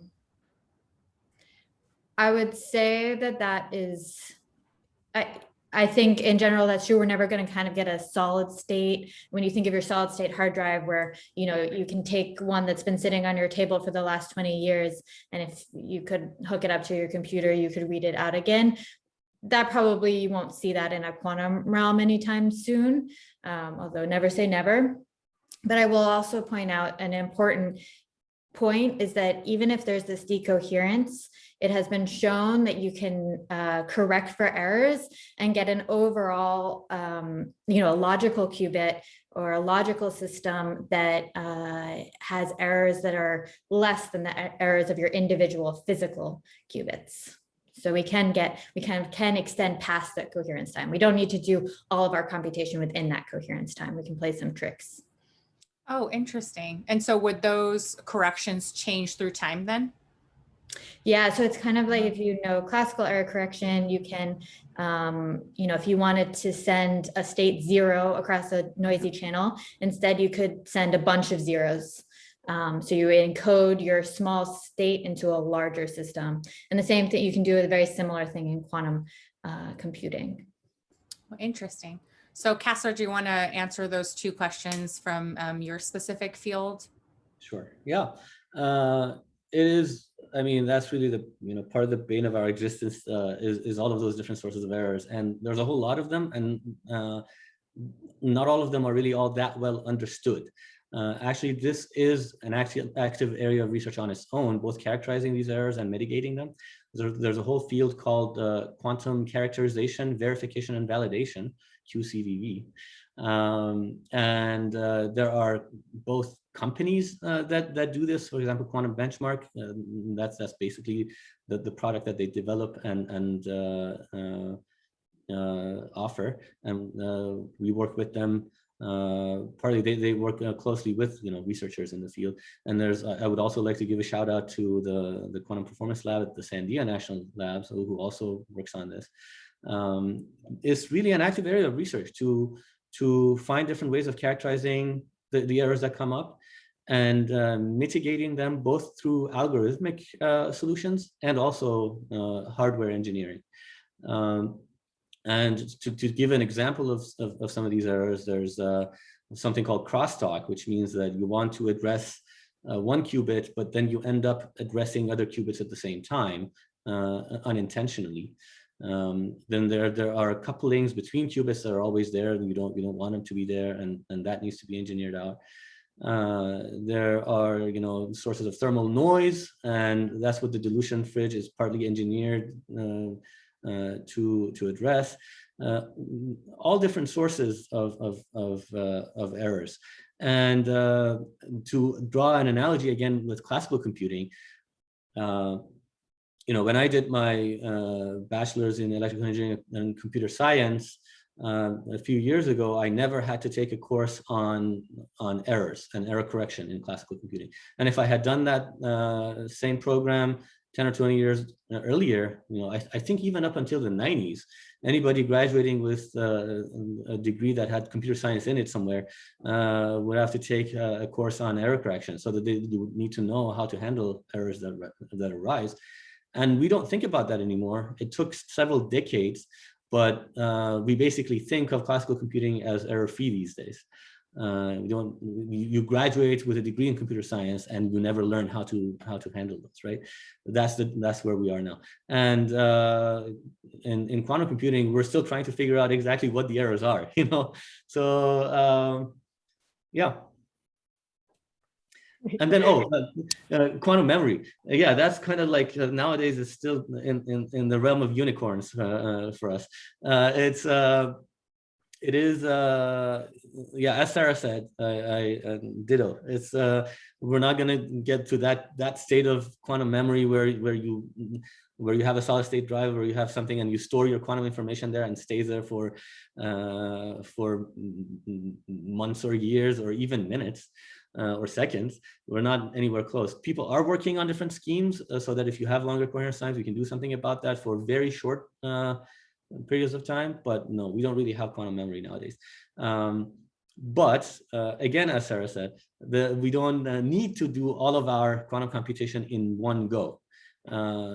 would say that is, I think in general, that's true. We're never going to kind of get a solid state. When you think of your solid state hard drive, where, you can take one that's been sitting on your table for the last 20 years, and if you could hook it up to your computer, you could read it out again. That probably, you won't see that in a quantum realm anytime soon, although never say never. But I will also point out an important point is that even if there's this decoherence, it has been shown that you can correct for errors and get an overall, a logical qubit or a logical system that has errors that are less than the errors of your individual physical qubits. So we kind of can extend past that coherence time. We don't need to do all of our computation within that coherence time. We can play some tricks. Oh, interesting. And so would those corrections change through time then? Yeah, so it's kind of like, if you know classical error correction, you can, if you wanted to send a state 0 across a noisy channel, instead you could send a bunch of zeros. So you encode your small state into a larger system. And the same thing, you can do a very similar thing in quantum computing. Well, interesting. So Kasra, do you want to answer those two questions from your specific field? Sure. Yeah. It is. I mean, that's really the part of the bane of our existence is all of those different sources of errors, and there's a whole lot of them, and not all of them are really all that well understood. Actually, this is an active area of research on its own, both characterizing these errors and mitigating them. There's a whole field called quantum characterization, verification, and validation, QCVV. And there are both companies that do this. For example, Quantum Benchmark, that's basically the product that they develop and offer, and we work with them. Partly they work closely with researchers in the field, and I would also like to give a shout out to the Quantum Performance Lab at the Sandia National Labs, who also works on this. It's really an active area of research to find different ways of characterizing the errors that come up and mitigating them both through algorithmic solutions and also hardware engineering. And to give an example of some of these errors, there's something called crosstalk, which means that you want to address one qubit, but then you end up addressing other qubits at the same time unintentionally. Then there are couplings between qubits that are always there, and you don't want them to be there, and that needs to be engineered out. There are sources of thermal noise, and that's what the dilution fridge is partly engineered to address. All different sources of errors. And to draw an analogy again with classical computing, when I did my bachelor's in electrical engineering and computer science a few years ago, I never had to take a course on errors and error correction in classical computing. And if I had done that same program 10 or 20 years earlier, I think even up until the 90s, anybody graduating with a degree that had computer science in it somewhere would have to take a course on error correction, so that they would need to know how to handle errors that arise. And we don't think about that anymore. It took several decades, but we basically think of classical computing as error-free these days. You graduate with a degree in computer science and you never learn how to handle those, right? That's where we are now. And in quantum computing, we're still trying to figure out exactly what the errors are, So yeah. And then quantum memory, yeah, that's kind of like nowadays it's still in the realm of unicorns for us. It is yeah, as Sarah said, I ditto. It's we're not going to get to that state of quantum memory where you have a solid state drive, where you have something and you store your quantum information there and stays there for months or years or even minutes or seconds. We're not anywhere close. People are working on different schemes so that if you have longer coherence times, we can do something about that for very short periods of time. But no, we don't really have quantum memory nowadays. But again, as Sarah said, we don't need to do all of our quantum computation in one go.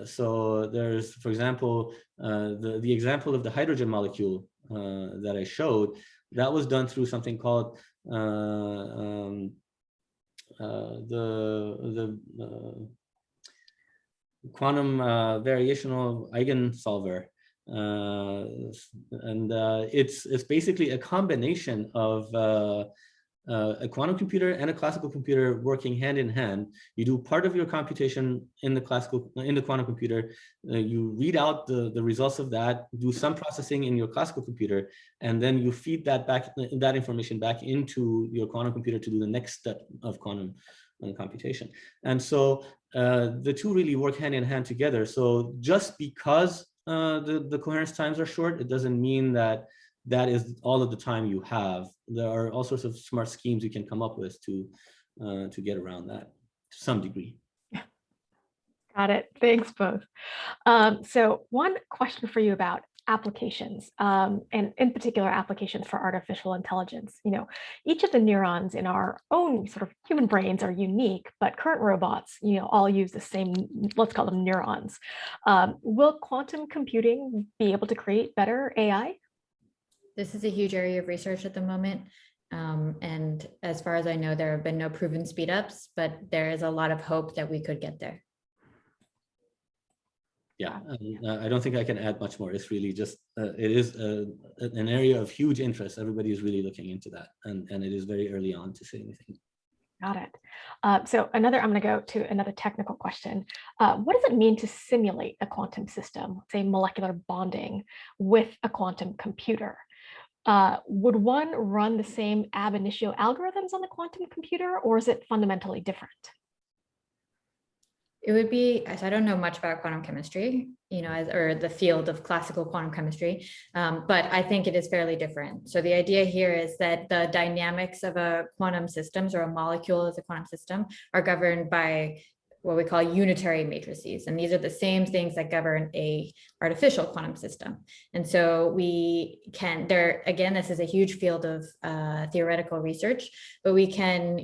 So there's, for example, the example of the hydrogen molecule that I showed, that was done through something called the quantum variational eigensolver. And it's basically a combination of a quantum computer and a classical computer working hand in hand. You do part of your computation in the quantum computer, you read out the results of that, do some processing in your classical computer, and then you feed that information back into your quantum computer to do the next step of quantum computation. And so the two really work hand in hand together. So just because the coherence times are short, it doesn't mean that is all of the time you have. There are all sorts of smart schemes you can come up with to get around that to some degree. Got it. Thanks both. So one question for you about applications, and in particular applications for artificial intelligence. Each of the neurons in our own sort of human brains are unique, but current robots, all use the same, let's call them neurons. Will quantum computing be able to create better AI? This is a huge area of research at the moment. And as far as I know, there have been no proven speedups, but there is a lot of hope that we could get there. Yeah, I don't think I can add much more. It's really just, it is an area of huge interest. Everybody is really looking into that, and it is very early on to say anything. Got it. So I'm going to go to another technical question. What does it mean to simulate a quantum system, say molecular bonding, with a quantum computer? Would one run the same ab initio algorithms on the quantum computer, or is it fundamentally different? It would be, as I don't know much about quantum chemistry, or the field of classical quantum chemistry, but I think it is fairly different. So the idea here is that the dynamics of a quantum systems, or a molecule as a quantum system, are governed by what we call unitary matrices. And these are the same things that govern a artificial quantum system. And so we can, again, this is a huge field of theoretical research, but we can,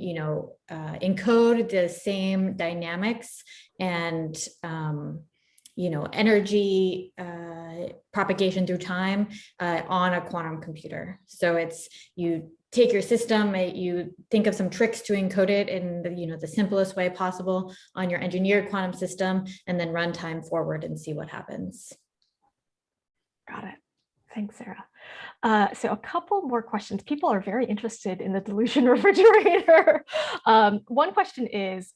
encode the same dynamics and, energy propagation through time on a quantum computer. So you take your system, you think of some tricks to encode it in the simplest way possible on your engineered quantum system, and then run time forward and see what happens. Got it. Thanks, Sarah. So a couple more questions. People are very interested in the dilution refrigerator. One question is,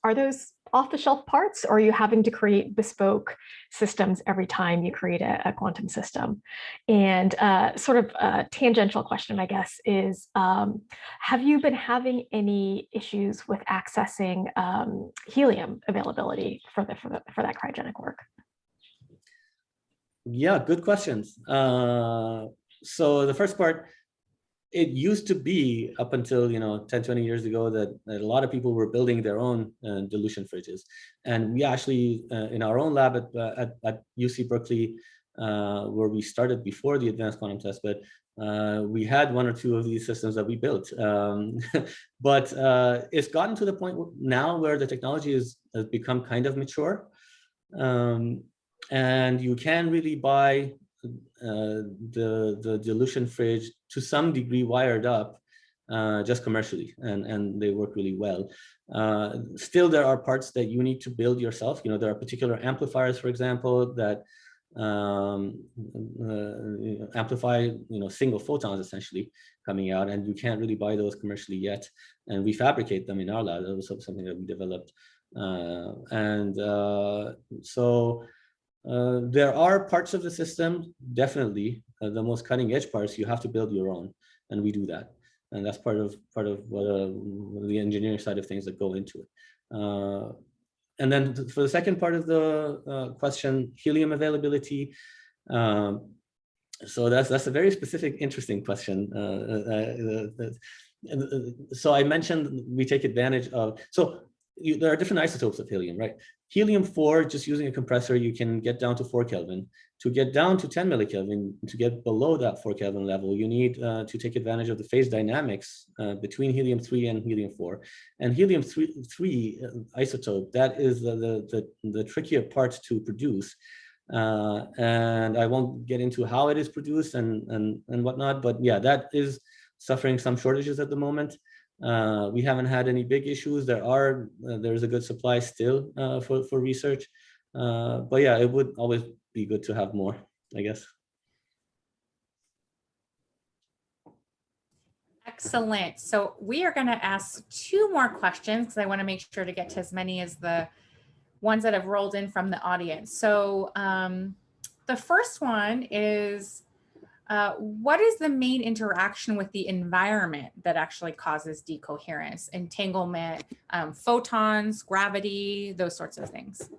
are those off-the-shelf parts, or are you having to create bespoke systems every time you create a quantum system? And sort of a tangential question, I guess, is have you been having any issues with accessing helium availability for that cryogenic work? Yeah, good questions. So the first part, it used to be up until 10, 20 years ago that a lot of people were building their own dilution fridges. And we actually, in our own lab at UC Berkeley, where we started before the Advanced Quantum Testbed, we had one or two of these systems that we built. But it's gotten to the point now where the technology has become kind of mature. And you can really buy the dilution fridge to some degree wired up just commercially, and they work really well. Still, there are parts that you need to build yourself. There are particular amplifiers, for example, that amplify single photons essentially coming out, and you can't really buy those commercially yet. And we fabricate them in our lab. That was something that we developed, so. There are parts of the system, definitely the most cutting edge parts, you have to build your own, and we do that. And that's part of what the engineering side of things that go into it. And then for the second part of the question, helium availability. So that's a very specific, interesting question. So I mentioned we take advantage of, there are different isotopes of helium, right? Helium-4, just using a compressor, you can get down to 4 Kelvin. To get down to 10 millikelvin, to get below that 4 Kelvin level, you need to take advantage of the phase dynamics between helium-3 and helium-4. And helium-3 isotope, that is the trickier part to produce. And I won't get into how it is produced and whatnot, but yeah, that is suffering some shortages at the moment. We haven't had any big issues. There's a good supply still for research, but yeah, it would always be good to have more, I guess. Excellent. So we are going to ask 2 more questions because I want to make sure to get to as many as the ones that have rolled in from the audience. So the first one is, what is the main interaction with the environment that actually causes decoherence? Entanglement, photons, gravity, those sorts of things.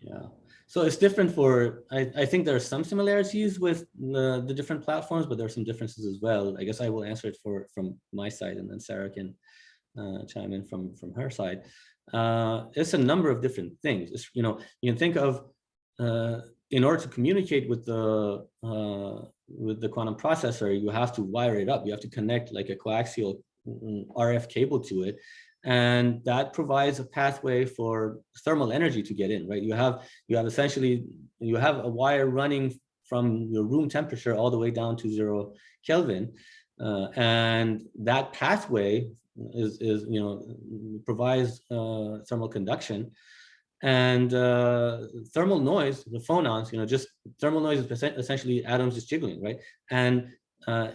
Yeah, so it's different for, I think there are some similarities with the different platforms, but there are some differences as well. I guess I will answer it from my side, and then Sarah can chime in from her side. It's a number of different things. You can think of in order to communicate with the quantum processor, you have to wire it up. You have to connect like a coaxial RF cable to it. And that provides a pathway for thermal energy to get in, right? You have a wire running from your room temperature all the way down to 0 Kelvin. And that pathway provides thermal conduction. And thermal noise, the phonons, just thermal noise is essentially atoms just jiggling, right? And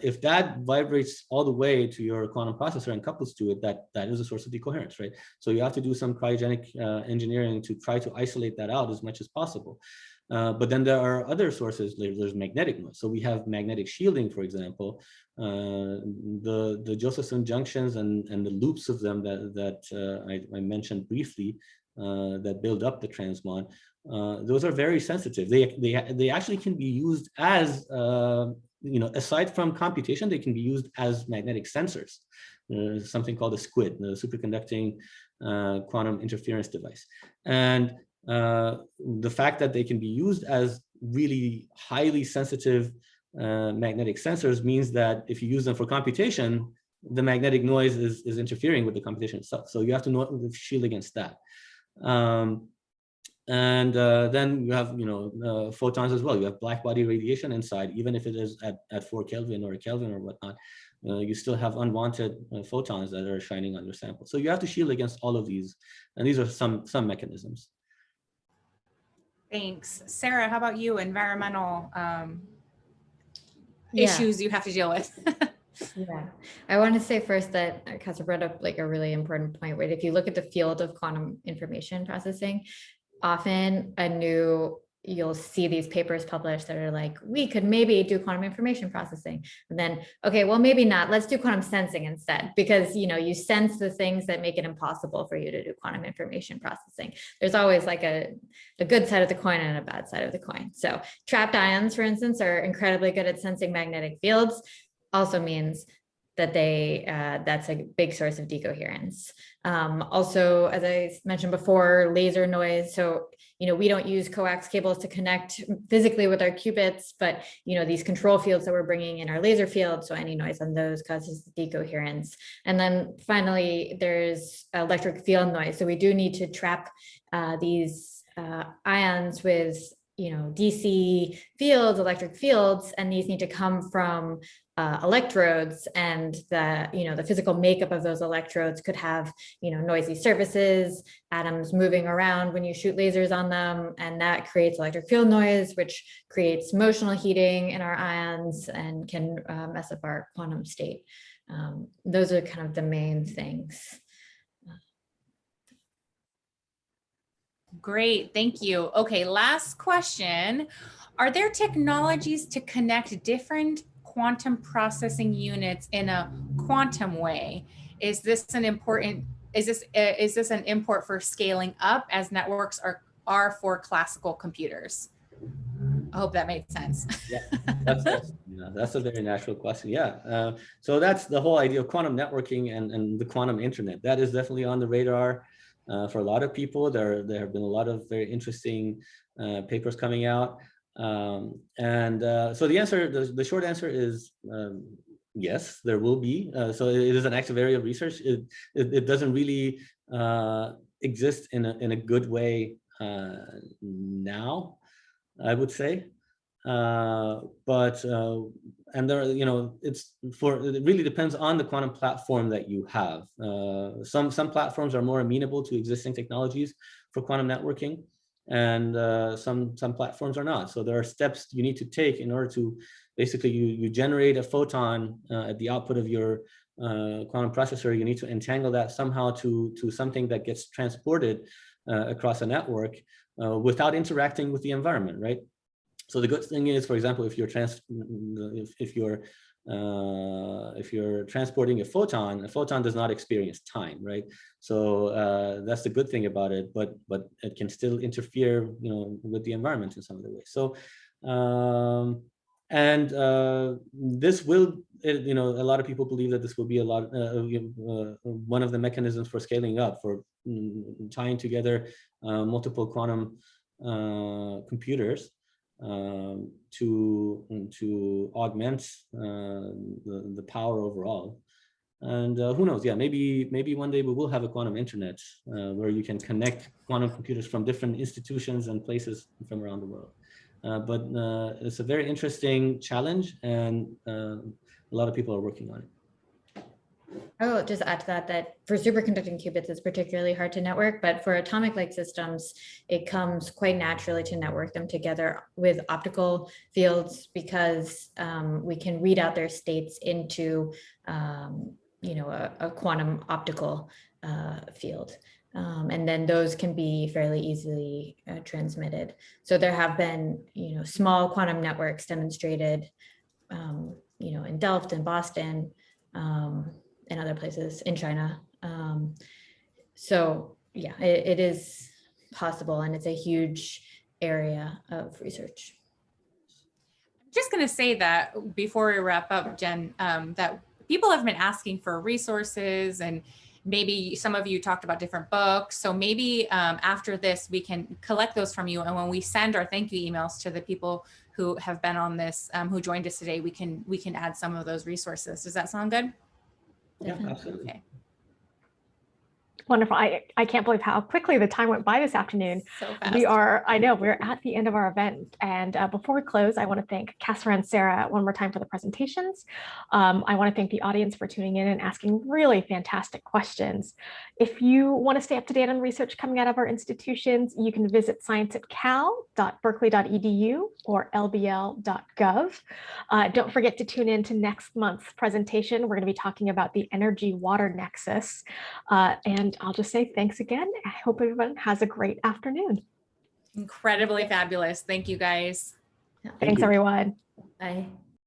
if that vibrates all the way to your quantum processor and couples to it, that is a source of decoherence, right? So you have to do some cryogenic engineering to try to isolate that out as much as possible. But then there are other sources. There's magnetic noise. So we have magnetic shielding, for example, the Josephson junctions and the loops of them that I mentioned briefly that build up the transmon. Those are very sensitive. They actually can be used as aside from computation, they can be used as magnetic sensors. Something called a SQUID, the superconducting quantum interference device. And the fact that they can be used as really highly sensitive magnetic sensors means that if you use them for computation, the magnetic noise is interfering with the computation itself. So you have to shield against that. And then you have photons as well. You have black body radiation inside, even if it is at 4 Kelvin or a Kelvin or whatnot. You still have unwanted photons that are shining on your sample. So you have to shield against all of these, and these are some mechanisms. Thanks. Sarah, how about you? Environmental issues you have to deal with. Yeah, I want to say first that Kasra brought up like a really important point, right? If you look at the field of quantum information processing, often you'll see these papers published that are like, we could maybe do quantum information processing. And then, okay, well, maybe not. Let's do quantum sensing instead, because you sense the things that make it impossible for you to do quantum information processing. There's always like a good side of the coin and a bad side of the coin. So trapped ions, for instance, are incredibly good at sensing magnetic fields. Also means that that's a big source of decoherence. Also, as I mentioned before, laser noise. So, we don't use coax cables to connect physically with our qubits, but, these control fields that we're bringing in our laser field. So any noise on those causes decoherence. And then finally, there's electric field noise. So we do need to trap these ions with DC fields, electric fields, and these need to come from electrodes, and the physical makeup of those electrodes could have noisy surfaces, atoms moving around when you shoot lasers on them, and that creates electric field noise, which creates motional heating in our ions and can mess up our quantum state. Those are kind of the main things. Great, thank you. Okay, last question. Are there technologies to connect different quantum processing units in a quantum way? Is this an import for scaling up as networks are for classical computers? I hope that made sense. Yeah, that's a very natural question. Yeah, so that's the whole idea of quantum networking and the quantum internet. That is definitely on the radar for a lot of people. There have been a lot of very interesting papers coming out. So the short answer is yes, there will be. So it is an active area of research. It doesn't really exist in a good way now, I would say. And there, it really depends on the quantum platform that you have. Some platforms are more amenable to existing technologies for quantum networking, and some platforms are not. So there are steps you need to take in order to basically you generate a photon at the output of your quantum processor. You need to entangle that somehow to something that gets transported across a network without interacting with the environment, right? So the good thing is, for example, if you're transporting a photon does not experience time, right? So that's the good thing about it, but it can still interfere, with the environment in some other ways. So this will, a lot of people believe that this will be one of the mechanisms for scaling up, for tying together multiple quantum computers. to augment the power overall. And who knows? Yeah, maybe one day we will have a quantum internet where you can connect quantum computers from different institutions and places from around the world. But it's a very interesting challenge, and a lot of people are working on it. I will just add to that for superconducting qubits, it's particularly hard to network, but for atomic-like systems, it comes quite naturally to network them together with optical fields because we can read out their states into, a quantum optical field. And then those can be fairly easily transmitted. So there have been, small quantum networks demonstrated, in Delft and Boston, and other places in China. So yeah, it is possible, and it's a huge area of research. I'm just going to say that before we wrap up, Jen, that people have been asking for resources, and maybe some of you talked about different books. So maybe after this, we can collect those from you. And when we send our thank you emails to the people who have been on this, who joined us today, we can add some of those resources. Does that sound good? Yeah, absolutely. Okay. Wonderful. I can't believe how quickly the time went by this afternoon. So fast. We're at the end of our event. And before we close, I want to thank Kasra and Sarah one more time for the presentations. I want to thank the audience for tuning in and asking really fantastic questions. If you want to stay up to date on research coming out of our institutions, you can visit science@cal.berkeley.edu or lbl.gov. Don't forget to tune in to next month's presentation. We're going to be talking about the energy-water nexus. And I'll just say thanks again. I hope everyone has a great afternoon. Incredibly fabulous. Thank you, guys. Thanks, everyone. Bye.